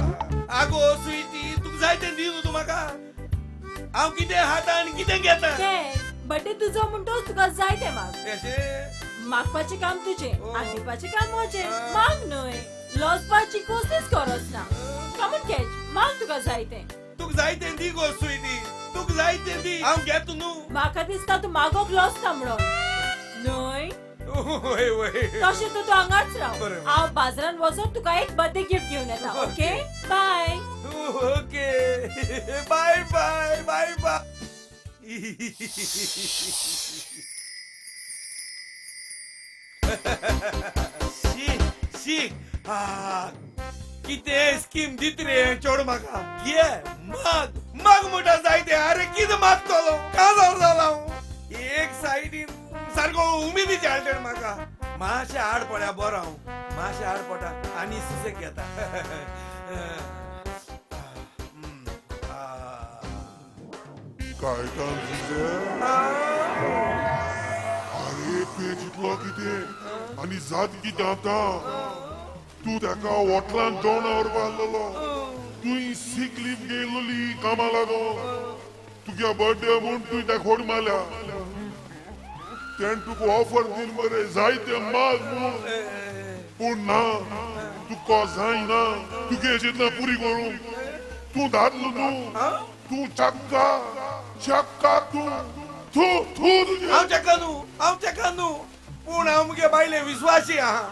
आगो सुईटी तुका जाय ते दी न्हू तू म्हाका हांव कितें हाता आनी कितें घेता कॅच बड्डे तुजो म्हणटोच तुका जाय ते माग अशें मागपाचे काम तुझे ओ. आणि दिवपाचे काम म्हजे माग न्हय लॉसपाची कोशिश करच ना कमन कॅच माग तुका जाय ते तुका जाय ते दी गो सुईटी तुका जाय ते दी हांव घेता न्हू म्हाका दिसता तू मागोक लॉसता म्हणून न्हय वय वय तशें तर तूं हांगाच राव बरें. हांव बाजारान वचोन तुका एक बर्थडे गिफ्ट घेवन येता okay bye okay bye bye bye bye शी कितें स्कीम दित रे चोड म्हाका घे माग मोठा जायते अरे कितें मागतलो काजार जाला हांव एक सायडीन सारको उमेदीचे हाडटा म्हाका मातशें हाड पड्या बरो हांव मातशें हाड पडटा आनी सुसेग घेता काय काम तुझे अरे पे चितलो कितें आनी जात कितें आतां तू तेका हॉटलान जेवणा व्हरपा आसलेलो तुवें सीक लीव घेयलोली कामा लागून तुगे बर्थडे म्हूण तुवें तेका होड मारल्या तेण तुका ऑफर दिल मरे जायते माग म्हूण पूण ना तुका जायना तुगे चिंतना पुरी करूंक तूं धाडलो न्हू तू चक्का चक्का तू तू तू हांव तेका न्हू पूण हांव मुगे बायले विश्वासी आहा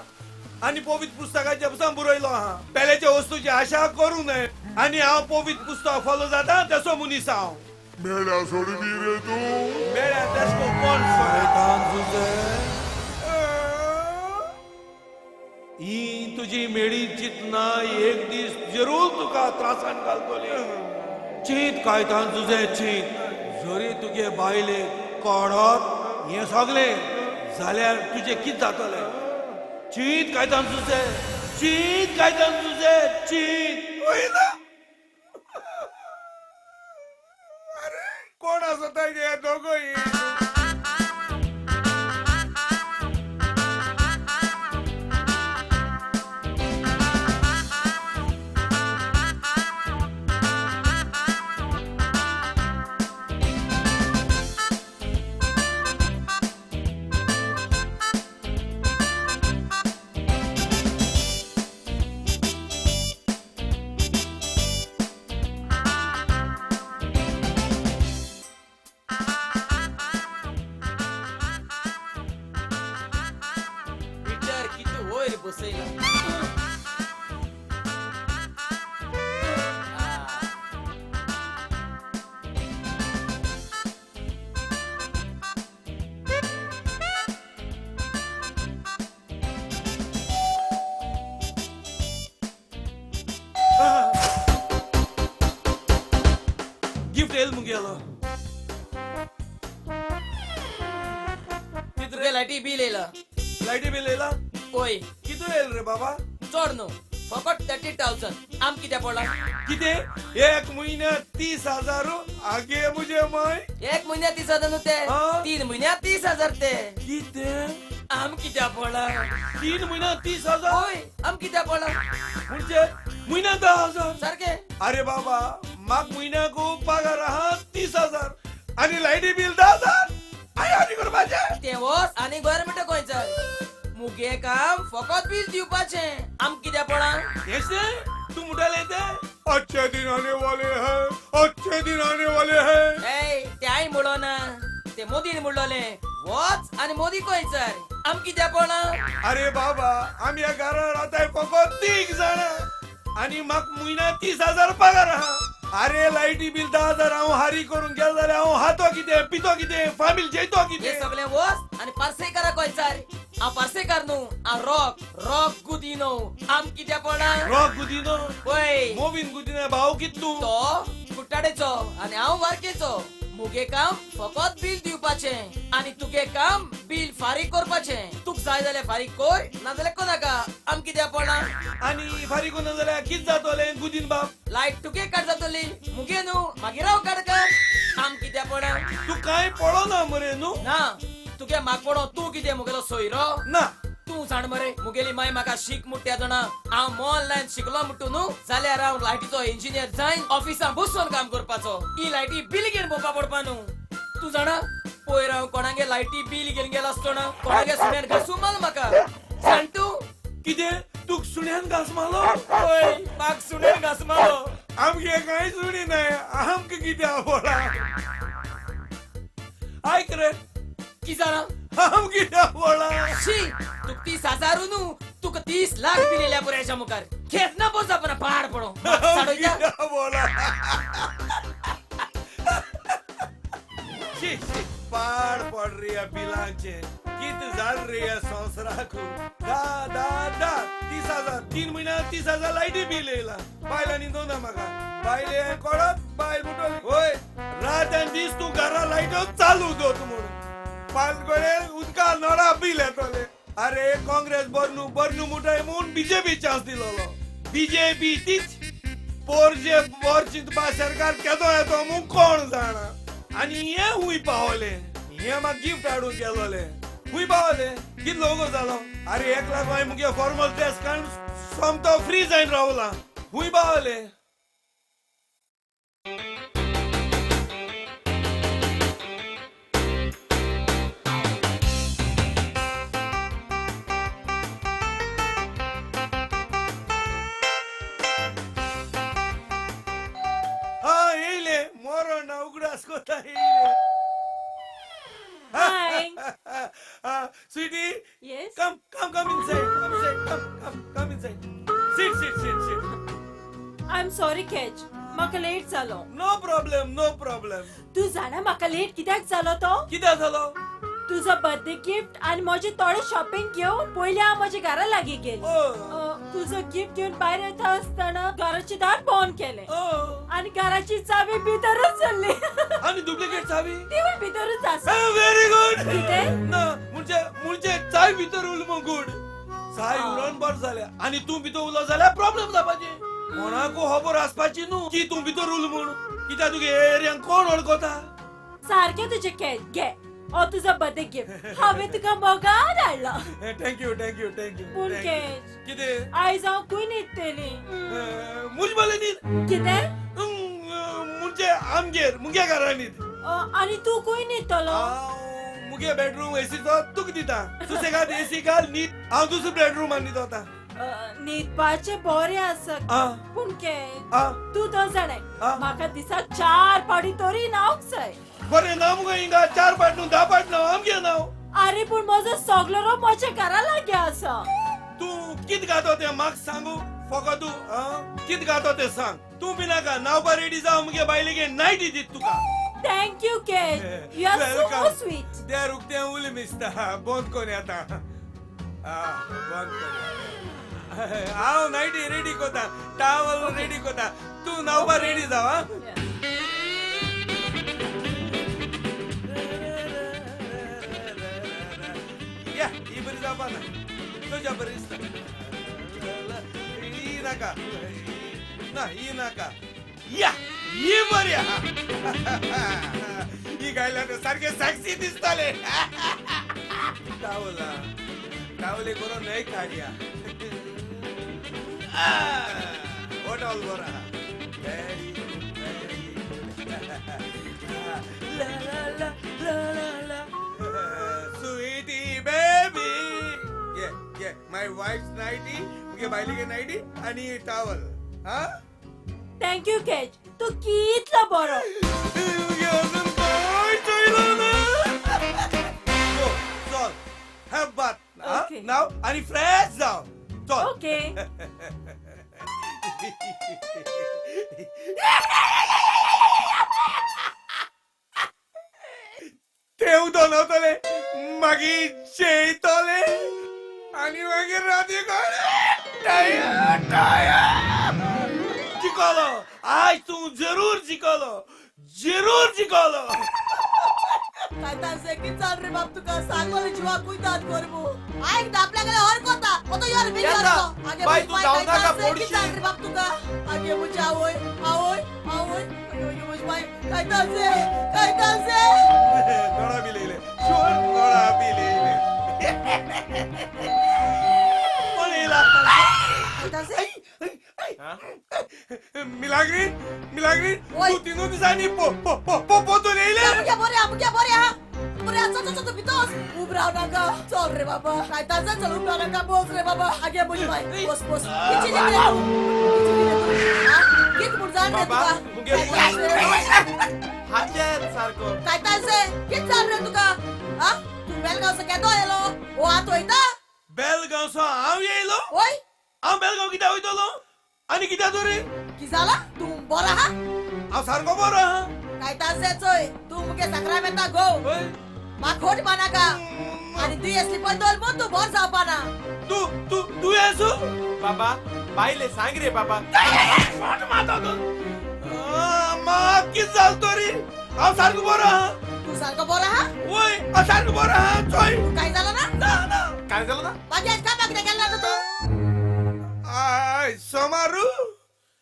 आनी पवित्र पुस्तकाचे पसून बरयलो आहा पेलेच्या वस्तूची आशा करूं नये आनी हांव पवित्र पुस्तक फॉलो जाता तसो मनीस हांव मेळ्या सोडी दी रे तू मेळ्या तेसको कोण सोडयता तुजे ही तुजी मेळी चिंतना एक दीस जरूर तुका त्रासान घालतली चिंत कायतान तुजे चिंत जरी तुगे बायले कोडत हे सगळें जाल्यार तुजे कित जातले चिंत कायतान तुजे चिंत वयना अरे कोण आसता हे दोगोय गिफ्ट येईल मुगेलो तुगे लायटी बिल येयला लायटी बिल येयला ओय कितू येईल रे बाबा चोड न्हू फकत 30,000 आम कित्या पडला किती एक महिन्यात 30,000 आगे मुझे माय एक महिन्यात 30,000 न्हू ते हा? 3 महिन्यात 30,000 ते किती आम कित्या पडला 3 महिन्यात 30,000 ओय आम कित्या पडला म्हणजे महिन्यात 10,000 सारखे अरे बाबा माग महिन्याक पगार आहा 30 आणि लाईटी बिल 10,000 आनी करपाचें ते वोस आनी गव्हर्मेंट गोंयचो मुगे काम फकत बिल दिवपाचें आम कित्या पडा ऐसे तू मुटाले ते अच्छे दिन आने वाले हैं अच्छे दिन आने वाले हैं ए ते आई म्हणलो ना ते मोदीन म्हणलोले वोच आनी मोदी गोंयचर आम कित्या पडा अरे बाबा आम्ही या घरात राहताय फकत 3 जण आणि मग महिना 30,000 पगार आहा अरे लाईटी बिल 10,000 हांव हारी करून गेलो जाल्यार हांव हातो कितें पितो कितें फामील जेतो हे कितें सगळे वोस आनी पार्सेकार गोंयचर हांव पार्सेकार न्हू हांव रॉक गुदिनो आम कित्या पडा रॉक गुदिनो पळय मोवीन गुदिनो भाव कित तू तो कुट्टाडेचो आनी हांव वारकेचो मुगे काम फकत बिल दिवपाचें आनी तुगे काम बिल फारीक करपाचें तुक जाय जाल्यार फारीक कर नाजाल्यार कोनाका आम कित्या पडा आणि फारीक कोना जाल्यार कित जातोले गुदीन बाप लायट तुगे काड जातली मुगे न्हू मागीर हांव काड कर आम कित्या पडा तू काय पडो ना मरे न्हू ना तुगे म्हाक पडो तूं कितें मुगेलो सोयरो ना तू जाण मरे मुगेली माय म्हाका शीक मुट्ट्या जाणा हांव ऑनलायन शिकलो म्हणटू न्हू जाल्यार हांव लायटीचो इंजिनियर जायन ऑफिसां बसून काम करपाचो ही लायटी बिल घेवन भोवपा पडपा न्हू तू जाणा पयर हांव कोणागे लायटी बिल घेवन गेलो आसतना कोणागे सुण्यान घासूं माल म्हाका जाण तूं कितें तू सुण्यान घास मारलो ओय म्हाक सुण्यान घास मारो आमगे कांय सुणी नाही आमके कितें आवडा आयक रे की जाणा आम कितें आवडा शी तुक 30,000 न्हू तुक 30 लाख बिल येयल्या पुरायच्या मुखार खेत ना बोज आपण पहाड पडो साडोयता बोला शी शी पाड पड रे या बिलांचे कित जाल रे या संवसाराकू दा 30,000 3 महिन्यात 30,000 लाईटी बिल येयला बायलांनी दोना म्हाका बायले कळत बायल मुटोली होय रात आनी दीस तू घरा लायटो चालू दोत म्हणून पालगोळे उदका नळा बिल येतले अरे काँग्रेस बरनू मुठाय म्हणून बीजेपी चान्स दिलोलो बीजेपी तीच पोरजे बोर चिंतपा सरकार केदो येतो म्हणून कोण जाणा आणि हे हुंय पावले हे म्हाका गिफ्ट हाडून गेलोले हुंय पावले कित लोगो जालो अरे 1 लाख हांवें मुगे फॉर्मल ड्रेस काडून सोमतो फ्री जायन रावला हुंय पावले मोरो ना उगडास कोता येयले Hi. Sweetie, Yes? come inside. Come inside. Sit. I'm sorry, Ketch. म्हाका लेट जालो No problem. तू जाणा म्हाका लेट कित्याक जालो तो कित्याक जालो? तुझो बर्थडे गिफ्ट आणि माझे थोडे शॉपिंग घेऊन पहिले हांव माझ्या घरा लागी गेले तुझं गिफ्ट घेऊन भायर येता असताना घराचे दार बंद केले आणि घराची चावी भितरच चल्ली आणि डुप्लिकेट चावी? ती पण भितरच आसा व्हेरी गुड. किते? ना म्हणजे चाय भितर उरलो गुड. चाय उरून बर जाल्या आणि तू भितर उरलो जाल्यार प्रॉब्लेम जावपाचे. कोणाको खबर आसपाची न्हू की तू भितर उरलो म्हूण. कित्याक तुगे एरियान कोण वळखता? सारखे तुझे कॅच घे ओ तुझा बर्थडे गिफ्ट हांवें तुका मोगान हाडला थँक्यू पूण कॅच किते आयज हांव खंय न्हिदतली मुजबले न्ही किते म्हणजे आमगेर मुगे घरा न्हीद आणि तू खंय न्हिदतलो मुगे बेडरूम एसीचो तुका दिता सुसेगाद एसी घाल न्हीद हांव दुसऱ्या बेडरूमान न्हीद वता न्हिदपाचे बरे आसा पूण कॅच तू तो जाणाय आ? म्हाका दिसाक 4 पाटी तरी न्हावंक जाय बरें ना मुगो हिंगा 4 पाट न्हू 10 पाट न्हांव आमगे नांव. अरे पूण म्हजो सगलो रोप म्हज्या घरा लागी आसा तू कित गातो ते म्हाका सांगू फकत तू कित गातो ते सांग. तू बी नाका नावपा रेडी जाव मुगे बायलेगे नायटी दीत तुका. Thank you catch you are so sweet dear उक्तें उल मिसता बंद कोन येता बंद कोन हांव नायटी रेडी कोता टावल रेडी कोता तू नावपा रेडी जाव या ही बरी जावपा ना तुझ्या बरी दिसता ही नाका ना ही नाका या ही बरी ही गायला तर सारखे सॅक्सी दिसताले टावले करून नाही काढया होटल बरा वाईफ नाईटी मुगे बायलेगे नाईटी आणि टॉवल हा थँक्यू केज तू कितलो बरो मुगे अजून काय चोयलं ना So, चल have bath Okay. नाव आणि फ्रेश जाव चल ओके देव दोनवतले मागीर जेयतले आणि मागीर राती जिकलो आज तू जरूर जिकलो काय तासे की चाल रे बाप तुका सांग मला जीवा कुयदात करबो ऐक आपल्याकडे हर कोता तो यार बिल केन्ना? आगे बाय, तू जाऊ नका, की पोडशी. चाल रे बाप तुका आगे मुझे आवय अयो मुझ बाय काय तासे थोडा बी लिहिले शोर थोडा बी लिहिले पण हिला काय तासे मिलाग्री ओय. तू तीन दिवसांनी पोतून येईल मुझे बोरे चल बितोस उभराव नका चल रे बाबा काय तासे चल उभराव नका बोस रे बाबा आगे मुझ बाय बोस किती दिले किती मुड जाण रे बाबा, तुका मुगे काय तासे? हात्यात सारको काय तासे किती चाल रे तुका हा तू बेलगावचा केदो येलो ओ आतो इता बेलगावचो हांव येयलो ओय हांव बेलगाव कित्याक वयतलो आनी कित्याक तर की जाला तू बरा हा हांव सारको बरो आहा काय तासे चोय तू मुके सक्रामेंता गो ओय. मा खोट मानाका आणि तू असली बदल मग तू बोर जावपाना तू येसू बाबा बायले सांग रे बाबा म्हाक कित जाल तरी हांव सारको बरो आहा तू सारको बरा हा वय हांव सारको बरो आहा चोय तू काय झालं ना काय झालं ना माझ्या का मागणे गेला ना तू आय सोमारू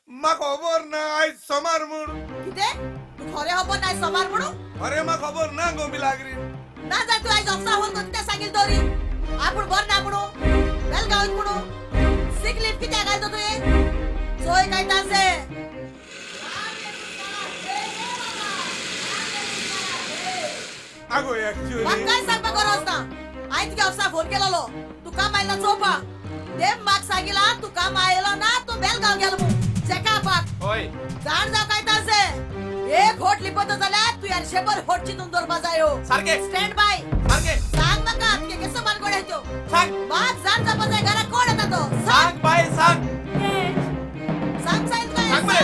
म्हाक खबर ना आयज सोमार म्हूण किते तू खरे हबो नाही समार म्हणू अरे म्हाक खबर ना गो मिलाग्री ना जर तू आज अफसा होऊन कोणत्या सांगील तरी आपण बर ना म्हणू बेलगावीत म्हणू सिक लीफ किती घालतो तू हे सोय काय तासे आगो ऍक्च्युअली मग काय सांगता करोस ना आई तुझ्या अफसा फोन केलेलो तू काम आयला चोपा देव माग सांगिला तू काम आयलो ना तू बेलगाव गेलो म्हणून चेका पाक होय जाण जा काय तासे एक होट लिपत जाल्यार तू यार शेपर होटची नंदर बजायो सारखे स्टँड बाय सारखे सांग मका तुझे कसं मान कोण येतो सांग माग जाण जा बजाय घरा कोण येता तो सांग बाय सांग केज सांग साईन काय सांग बरे.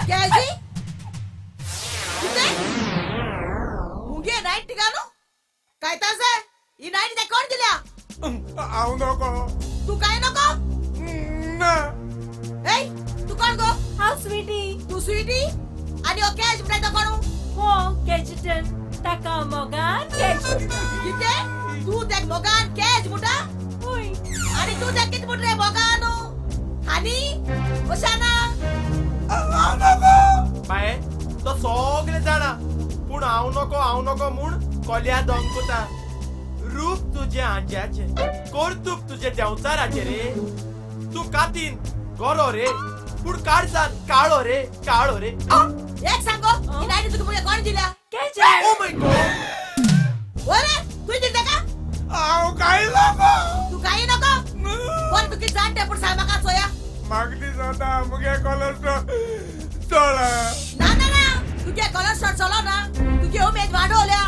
केज केजी किते मुगे नाईट ठिकाणो काय तासे ही नाईट ते कोण दिल्या हांव नको तू काय नको ना ए तू कोण गो हाव स्वीटी तू स्वीटी आणि ओ केज म्हणता कोण हो केजटन ताका मोगान केज किते तू देख मोगान केज मुटा होय आणि तू देख कित मुट रे मोगानो आणि ओशाना हांव नको बाय तो सगळे जाणा पूण हांव नको म्हूण कोल्या दोंकुता रूप तुझे आंज्याचे कौतुक तुझे देवचाराचे रे तू कातीन गोरो रे पूण काळजान काळो रे एक सांगो ही नाईट तुका मुगे कोण दिल्या केज ओ माय गॉड ओरे तू दिलता का हांव काय नको तू काही नको कोण तू कित जाणते पण सांग मका सोया म्हाका दिसता मुगे कोलेस्ट्रॉल चोळा ना तुझे कोलेस्ट्रॉल चलो ना तुझे उमेद वाढवल्या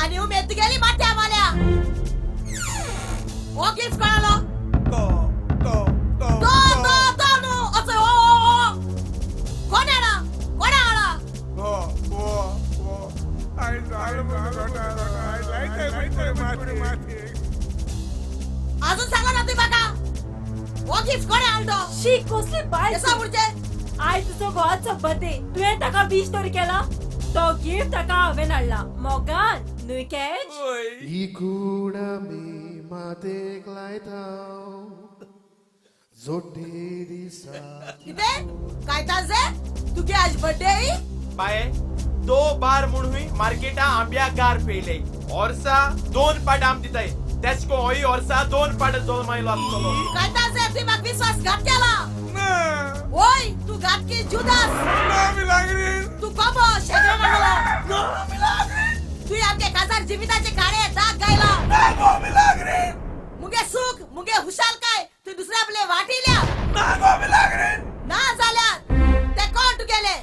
आणि उमेद गेली माथ्या माल्या ओ गिफ्ट कोणाला तो तो नो असं ओ कोण आला आय झालं माती अजून सांगा ना तुम्ही बघा ओ गिफ्ट कोण आलतो शी कसली बाय कसा पुढचे आय तुझो गोवाचो बर्थडे तुवें ताका विश तरी केला तो गिफ्ट ताका हांवें हाडला मोगान न्हू केज ही कूडा मी मातेक लायताव जोड्डे दिसा किते काय ताजे तुगे आज बर्थडे बाय दो बार म्हणून मार्केटा आंब्या गार पेले ओरसा 2 पाट आम दिताय तेचको होई ओरसा 2 पाट जोल मायलो आसतलो काय ताजे तुम्ही मग विश्वासघात केला ना ओय तू घात की जुदास मिलाग्री तू कबो शेगरा लागला मिलाग्री तू आमचे खासदार जीविताचे काळे दाग गायला मिलाग्री मुगे हुशाल काय तू दुसऱ्या आपले वाटिल्या नागो मिलाग्रे ना जाल्यार ते कोण तुगेले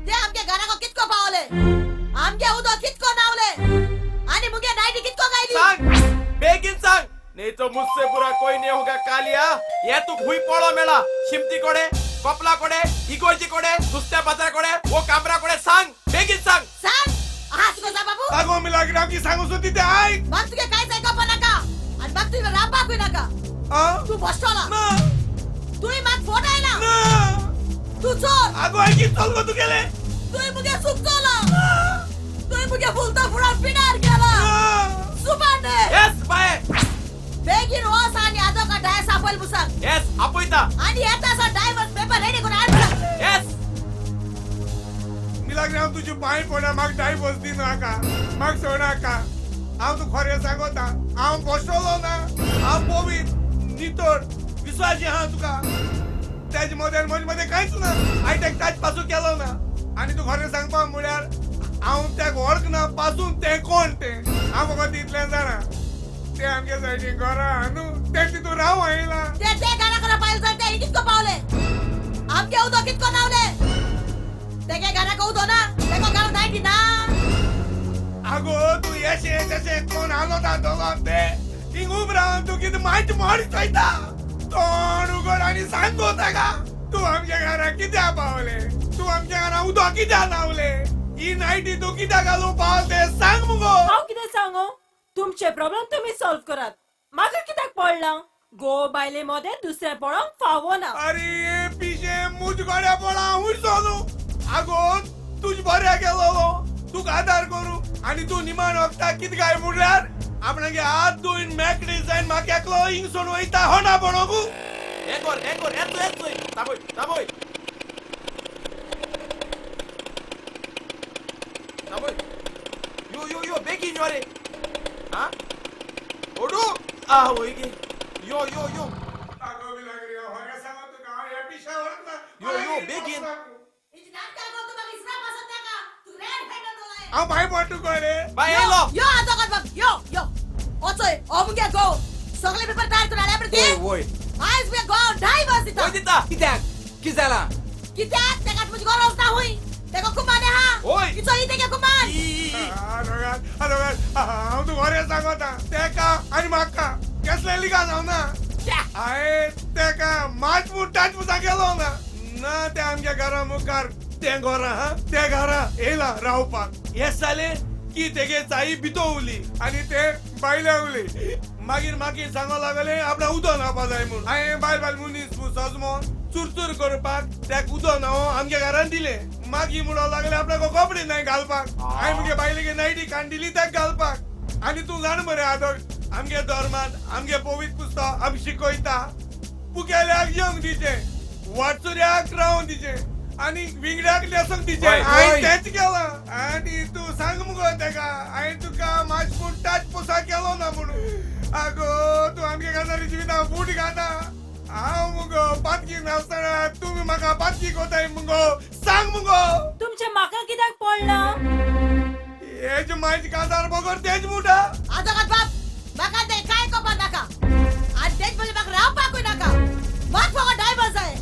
ते आमगे घरा को कितको पावले आमगे उदो कितको नावले आणि मुगे नाईटी कितको गायली सांग बेगीन सांग नहीं तो मुझसे बुरा कोई नहीं होगा कालिया ये तू हुई पड़ो मेला शिमती कोडे कपला कोडे इगोजी कोडे दुसऱ्या बाजार कोडे वो कामरा कोडे सांग बेगीन सांग सांग हात को जा बाबू नागो मिलाग्रे आमची सांगू सोती ते ऐक मग तुगे काय जाय का नका आणि मग तुगे राबा कोई नका तू बसतोला ना तूही मग फोडायला ना तू चोर आगो ऐकी चल तू गेले तूही मुगे सुकतोला तूही मुगे फुलता फुडा पिणार गेला सुपाने यस बाय बेगीन ओस आणि आदो का डाय सापल मुसाक यस अपुइता आणि येता सा डायव्हर्स पेपर रेडी करून आण यस मिलाग्रे हांव तुजी पांय पडा म्हाका डायवोर्स दी नाका म्हाका सोडनाका हांव तू खरें सांगता हांव पोसतलो ना हांव पवित नितळ विश्वासी आहा तुका तेज मदे कांयच ना हांवें तेका ताज पासून केलो ना आनी तू खरें सांगपा म्हळ्यार हांव तेका वळखना पासून तें कोण तें हांव फकत इतलें जाणा ते आमगे सायडीन घरा न्हू ते तितून राव आयला ते गाना करा पाहिलं तर ते कितको पावले आमगे उदो कितको नावले ते के गाना को उदो ना ते को गाव नाईटी ना आगो तू येशे तशे कोण आलो ता दोगो ते हिंग उब रावन तू कितें माहिती माडी चोयता तोंड उगड आनी सांगो ताका तू आमच्या घरा कित्याक पावले तू आमच्या घरा उदो कित्याक लावले ही नायटी तू कित्याक घालून पावले सांग मुगो हांव कितें सांगू तुमचे प्रॉब्लेम तुम्ही सॉल्व करात म्हाका कित्याक पडला गो बायले मोदे दुसरे पळोवंक फावो ना अरे पिशे मुज गड्या पळा हुंय सोलू आगो तुज बऱ्या गेलो तूक आदार करू आनी तू निमाण वखता कितें काय म्हळ्यार आपणागे हात धुवन मेकळी जायन म्हाका एकलो हिंगसोन वयता होना पळोवंक एकोर येतोय ताबोय यो बेगीन यो रे हा ओडू आ होय गे यो आगो बी लागरी होय सांगो तुका हांव ह्या पिशा वळखना यो बेगीन इज नाटका को तू मग इसरा पासत का तू रेड फेंडर दोलाय हांव भाय पडटू कोण रे बाय येलो यो आदो का बघ यो ओचोय ओमगे गो सगळे पेपर तयार करून आले आपण ते वय आयज बे गो डायव्हर्स दिता वय दिता कित्याक कित जाला कित्याक तेका तुझी गरज ना होई तेका कुमाने हा होय. किचो इथे के कुमान हांव तू बरें सांगता तेका आनी म्हाका कसले लिगा जाव ना हांवें तेका माच मुट्टाच पुसा गेलो ना ते आमच्या घरा मुखार ते घरा हा ते घरा येयला रावपाक हे जाले की तेगे चाई भितोवली आनी ते बायले उली मागीर म्हाका सांगो लागले आपणा उदो नावपा जाय म्हूण हांवें बायल मनीस सजमो चुरचूर करपाक त्याक उदो नाव आमच्या घरान दिले मागीर म्हणून लागले आपल्याक कपडे नाही घालपाक हांवें मुगे बायलेगे नायटी कांडिली ताका घालपाक आनी तूं जाण मरे आदोक आमगे धर्मान आमगे पवित्र पुस्तक आमी शिकयता पुकेल्याक येवंक दिचे वाटचुऱ्याक रावंक दिचे आनी विंगड्याक लेसोंक दिचे होय, हांवें होय. तेंच केलां आनी तूं सांग मुगो तेका हांवें तुका मातशें मुट्टाच पोसा केलो ना म्हणून आगो तूं आमगे काजारी जिविता बूट घाता हांव मुगो पातकी नासतना तुम्ही म्हाका पातकी कोताय मुगो सांग मुगो तुमचे म्हाका कित्याक पडला हेज माझी काजार बगर तेज मुठा आदो का बाप म्हाका ते काय कोपा नाका आज तेच म्हणजे म्हाका रावपाकूय नाका म्हाक फकत डायव्हर्स जाय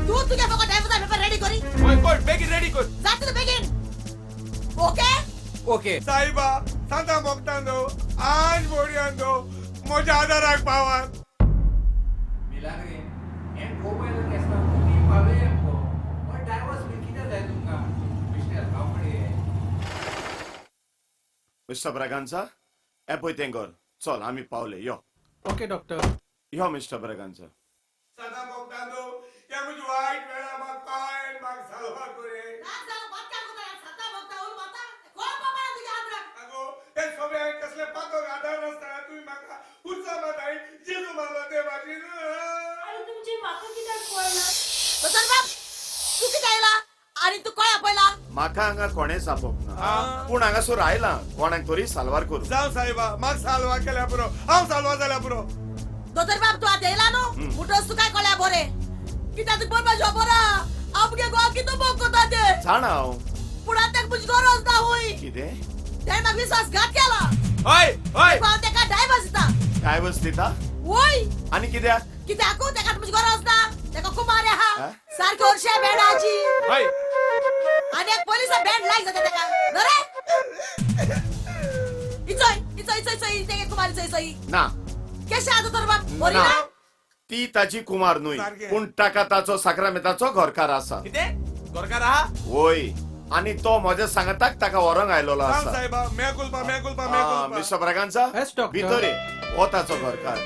तू तुगे फकत डायव्हर्स पेपर रेडी करी वय कोण बेगीन रेडी कर जात तू बेगीन ओके ओके साईबा सांता मोगतांदो आज बोडयांदो म्हज्या आदाराक पावात Milagre, en como el que está muy pavempo, o डायवर्स में किधर दे दूंगा मिस्टर कापड़े मिस्टर ब्रागांचा एपोय तेंगोर चल आम्ही पावले यो ओके डॉक्टर यो मिस्टर ब्रागांचा सांता मोगतांदो या म्हजी वाईट वेळा म्हाका काय म्हाका सालवा करे नाक जाऊ बात काय कोता सत्ता बघता उल माता कोण बाबा तुझ्या आदराक आगो हे सगळे कसले पातो आदार असताना तुम्ही म्हाका उच्चा माताय जेजू मारलो ते भाजी आणि तुमचे म्हाका कित्याक पडला बसन बाप तू किती आयला आणि तू काय आपयला माका हांगा कोणे सापोक ना पूण हांगासर आयला कोणाक तरी सालवार करू जाव साहेबा म्हाका सालवा केल्या पुरो हांव सालवा जाल्या पुरो दोतर बाप तू आता येला न्हू मुठोस तू काय कळ्या बरे कित्याक तू बोलपा जो बरा आमगे गो कितो बोग कोता ते जाणा हांव पूण आतां म्हजी गरज ना होय कितें तेणे म्हाका विश्वासघात केला हय हय पण तेका डायव्हर्स दिता डायवर्स दिता वय आणि कित्याक कित्याकू तेका तुमची गरज ना तेका कुमार हा? आहा सारखे वर्षे बेडाची हय आणि एक पोलिस बँड लायक जाता तेका नरे इचोय ते कुमार इचोय ना केशे आजो तर बाप बोली ना ना ती ताची कुमार न्हय सारकें. पूण ताका ताचो साक्रामेताचो घरकार आसा कितें गोरकार आहा वय आणि तो म्हज्या सांगताक ताका व्हरोंक आयलोलो जावं आसा साहेबा मेकुलपा मिस्टर ब्रागांचा Yes, doctor. भितर ये. हो ताचो घरकार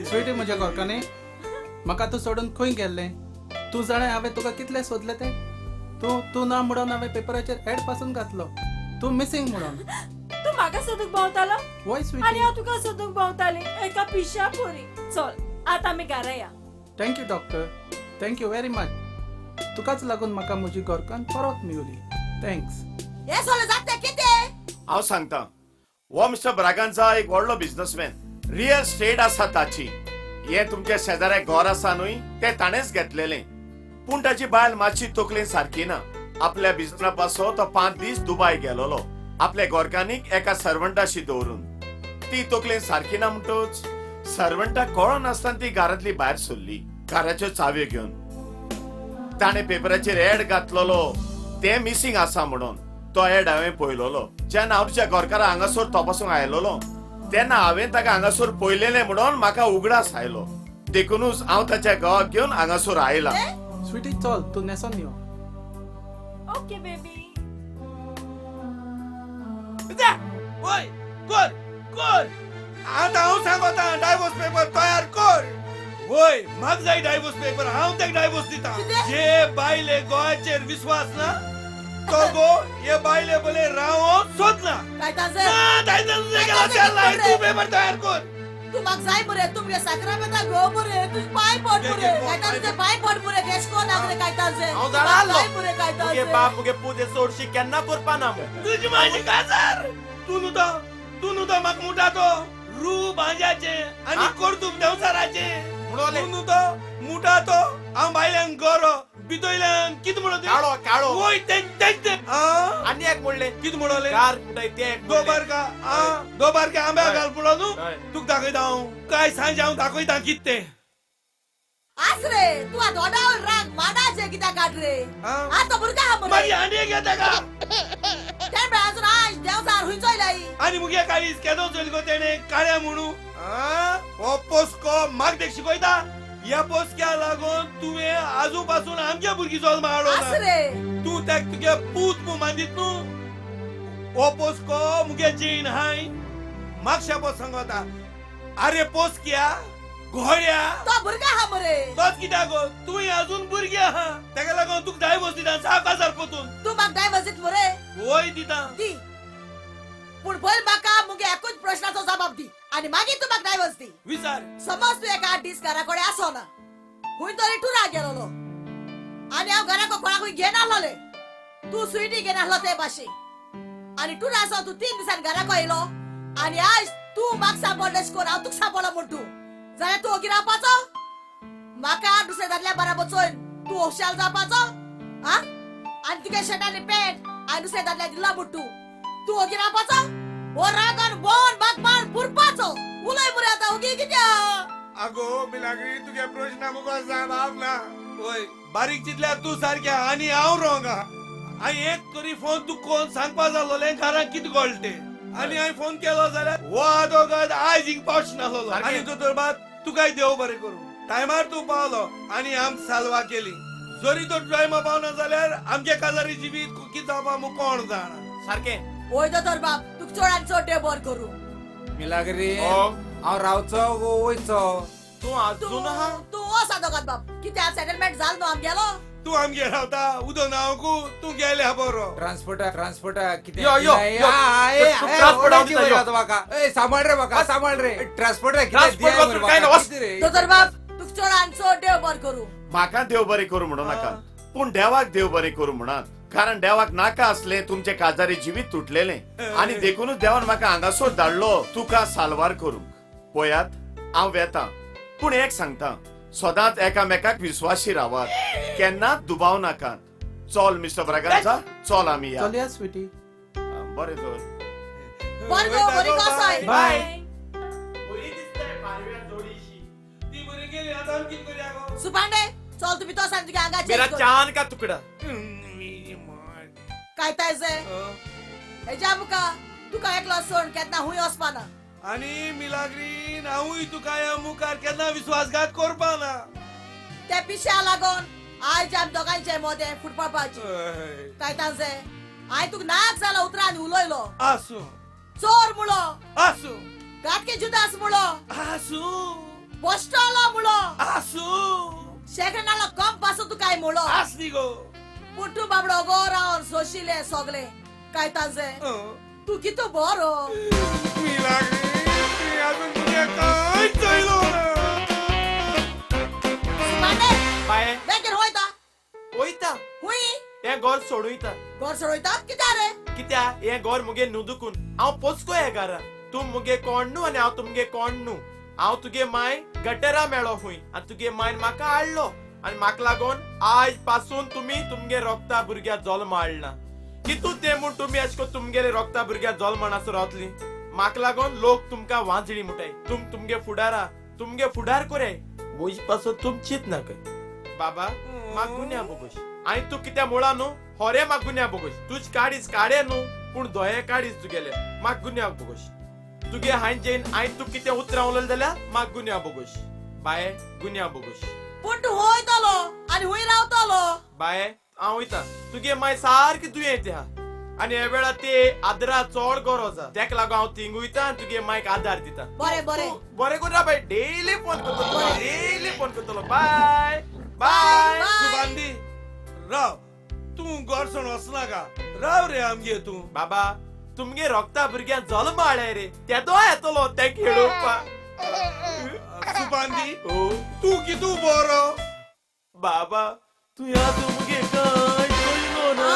स्वीटी म्हज्या घरकान्नी म्हाका तूं सोडून खंय गेल्लें तूं जाणा हांवें तुका कितलें सोदलें तें तूं ना म्हणून हांवें पेपराचेर एड पासून घातलो तूं मिसींग म्हणून तू म्हाका सोदूंक भोंवतालो वय आनी स्वीटी हांव तुका सोदूंक भोंवतालें एका पिशा पोरी चल आतां आमी घरा या thank you doctor thank you very much तुकाच लागून म्हाका म्हजी घरकान परत मेवली थँक्स हे सोले जाते किते हांव सांगता हो मिस्टर ब्रागांचा एक व्हडलो बिझनसमॅन रियल स्टेट आसा ताची हे तुमच्या शेजाऱ्याक घर आसा न्हय ते ताणेच घेतलेले पूण ताची बायल मातशी तकलेन सारकी ना आपल्या बिझनसा पासो तो 5 दीस दुबय गेलोलो आपल्या गोरकांनीक एका सर्वंटाशी दवरून ती तकलेन सारकी ना म्हणटोच सर्वंटाक कळो नासतना ती घरांतली भायर सरली घराच्यो चाव्यो घेवन ताणे पेपराचेर एड घातलेलो ते मिसींग आसा म्हणून तो एड हांवें पळयलोलो जेन्ना हांव तुज्या गोरकारा हांगासर तपासूंक आयलोलो तेन्ना हांवें ताका हांगासर पळयलेलें म्हणून म्हाका उगडास आयलो देखूनच हांव ताच्या गांवाक घेवन हांगासर आयला स्वीटी चल तूं नेसोन यो ओके बेबी ओय कर कर आता हांव सांगता डायवोर्स पेपर तयार कर वय म्हाका जाय डायवोर्स पेपर हांव तेका डायवोर्स दिता कितें? जे बायले गोंयाचेर विश्वास ना तो गो हे बायले बोले रावो सोदना काय ताजे ना दायना गेला त्याला तू पेपर तयार कर तू म्हाका जाय मरे तू मगे साखरामेता गो मरे तुझ पाय पड मरे काय ताजे पाय पड मरे केश कोण नागरे काय ताजे हांव जाय जाणालो मरे काय मुगे ताजे बाप मुगे पुजे चडशी केन्ना करपा ना तुझी माझी काजार तू नुतो म्हाका मुटा तो रूप भांज्याचे आणि कर्तूप देवसाराचे म्हणोले. तू नुतो मुटा तो हांव बायल्यांक गरो भितरल्यान कित म्हणो ते काळो काळो वय ते आनी एक म्हणले कित म्हणले कार म्हणटाय ते एक म्हणले. दोबार का आंब्या हय. घाल पुरो न्हू हय. तुका दाखयता हांव काय सांज हांव दाखयता कित ते आसरे तू आ दोडावर राग माडाचे कित्या काढ रे हा? आता भुरगा हा मरे मागी आनी घेता का ते बे अजून आज देवसार हुंचोय लाई आणि मुगे काळीज केदो चल गो तेणे काळ्या म्हणू हो पोस्को म्हाक देख शिकयता या पोस्क्या लागून तुवें आजू पासून आमच्या भुरगी जल्मा हाडलो आसरे तू त्याक तुगे पूत मू मांदीत न्हू हो पोस्को मुगे जीण हाय म्हाक पोस सांगता अरे पोस्क्या घोड्या तो भुरगा हा मरे तोच कित्याक गो तुवें अजून भुरगी आहा तेका लागून तुका डायवोर्स दिता 6,000 पोतून तू म्हाका डायवर्सीत मरे वय दिता दी पूण पयल म्हाका मुगे एकूच प्रश्नाचो जबाब दी आणि मागीर तू म्हाका डायवर्स दी विचार समज तू एका 8 दीस घरा कडेन आसो ना हुंय तरी टुरा गेलोलो आणि हांव घरा कोणाकूय घेन आहलोले तू स्वीटी घेन आहलो ते भाशे आणि टुरा आसो तू 3 दिसान घरा येयलो आणि आज तू म्हाका सांपडलेश कोण हांव तुका सांपडलो म्हण तू जाल्यार तू ओगी रावपाचो म्हाका दुसऱ्या दादल्या बराबर चोयन तू होशाल जावपाचो हा आणि तुगे शर्टानी पॅन्ट आणि दुसऱ्या दादल्या दिला म्हण तू ओगी रावपाचो हो रागान बोन बागबान पुरपाचो उलय मुरे आता ओगी कित्या अगो मिलाग्री तुगे प्रश्न मुगो जबाब ना वय बारीक चितल्यार तू सारख्या आणि हांव रॉंग आहा हांव एक तरी फोन तू कोण सांगपा जालोले घरांत कित घोळटे आणि हांवें फोन केलो जाल्यार हो आदोगाद आयज हिंग पावच नासलो आणि तो बात तुकाय देव बरें करूं टायमार तू पावलो आणि आम सालवा केली जरी तो टायमा पावना जाल्यार आमचे काजारी जिवीत कित जावपा मू कोण जाणा सारखे ओय दोतोर बाप तुक चोडान चोड देव बर करू मिलाग्री हो. हांव रावचो गो वयचो तू तू अजून आहा तू ओ सादोगाद बाप कित्या सेटलमेंट जाल न्हू आमगेलो तू आमगे रावता उदो नावकू तू गेले बरो ट्रान्सपोर्टा कितें यो, यो, यो. तू transport हांव दिता, यो. म्हाका ए सांबाळ रे म्हाका सांबाळ रे ट्रान्सपोर्टा Transport वचून काय ना, वच. दोतोर बाप तुक चोडान चोड देव बर करू म्हाका देव बरें करूं म्हणून नाका पूण देवाक देव बरें करूं म्हणात कारण देवाक नाका असले तुमचे काजारी जिवीत तुटलेले आणि देखूनच देवान म्हाका हांगासर धाडलो तुका सालवार करूंक पळयात हांव वेता पूण एक सांगता सदांच एकामेकाक विश्वासी रावात केन्नाच दुबाव नाकात चल मिस्टर ब्रागांचा चल आमी या चल या स्वीटी बरें तर बर गो बरी कसोय बाय बरी दिसता कित करया गो सुपांडे चल तुम्ही तो सांग तुझ्या अंगाचे मेरा चांद का तुकडा काय तायचे हेच्या मुका तुका एकलो सोड केन्ना हुंय वचपाना आणि मिलाग्री हांवूय तुका ह्या मुखार केन्ना विश्वासघात करपा ना त्या पिश्या लागून आयज आम दोगांचे मोदे फुटपावपाची काय तांचे हांवें तुका नाक जालो उतरांनी उलयलो आसूं चोर मुळो आसूं गाटके जुदास मुळो आसूं पोस्टोलो मुळो आसूं शेखनाला कम पासून तू काय मुळो आसली गो पुट्टू बाबडो गो रावन सोशिले सगळे काय तांचे तू कितू बरो मिलाग्री अजून तुझे काय चयलो सुपांडे बाये बेगीन होयता वयता हुंय हे घर सोडूयता घर सोडयता कित्या रे कित्या हे घर मुगे नुदुकून हांव पोचको हे घरा तू मुगे कोण न्हू आनी हांव तुमगे कोण न्हू हांव तुगे माय गटरा मेळो हुंय आनी तुगे मायन म्हाका हाडलो आनी म्हाका लागून आज पासून तुमी तुमगे रोगता भुरग्या जल्म हाडला कितू ते म्हूण तुमी अशको तुमगेले रोगता भुरग्या जल्म म्हणासो रावतली म्हाका लागून लोक तुमकां वांजळी मुटाय तुमगे फुडारा तुमगे फुडार कोराय बोज पासून तुमचीच नाका बाबा म्हाका गुन्या बोगोश आनी तू कित्या मुळा न्हू होरे म्हाका गुन्या बोगोश तुज काडीच काडे न्हू पूण दोये काडीच तुगेले म्हाका गुन्या बोगोश तुगे हांयन जेन हांयन तू कितें उतरां उलयलें जाल्यार म्हाका गुन्या बोगोश बाये गुन्या बोगोश पूण तू होयतलो आनी हुंय रावतलो बाये हांव वयता तुगे माय सारकी दुयेंत आहा आनी हे वेळा ते आदरा चोड गरज आहा तेका लागून हांव थिंग वयता आनी तुगे मायक आदार दिता बरें बरें बरें करून राव बाय डेली फोन करतलो डेली फोन करतलो बाय बाय सुबांदी राव तू घर सोड वचना का राव रे आमगे तू बाबा तुमगे रोगता भुरग्यां जल्म हाडे रे तेदो येतलो ते खेळोवपाक सुबांदी ओ तू कितू बरो बाबा तू ह्या तुमगे काय कळलो ना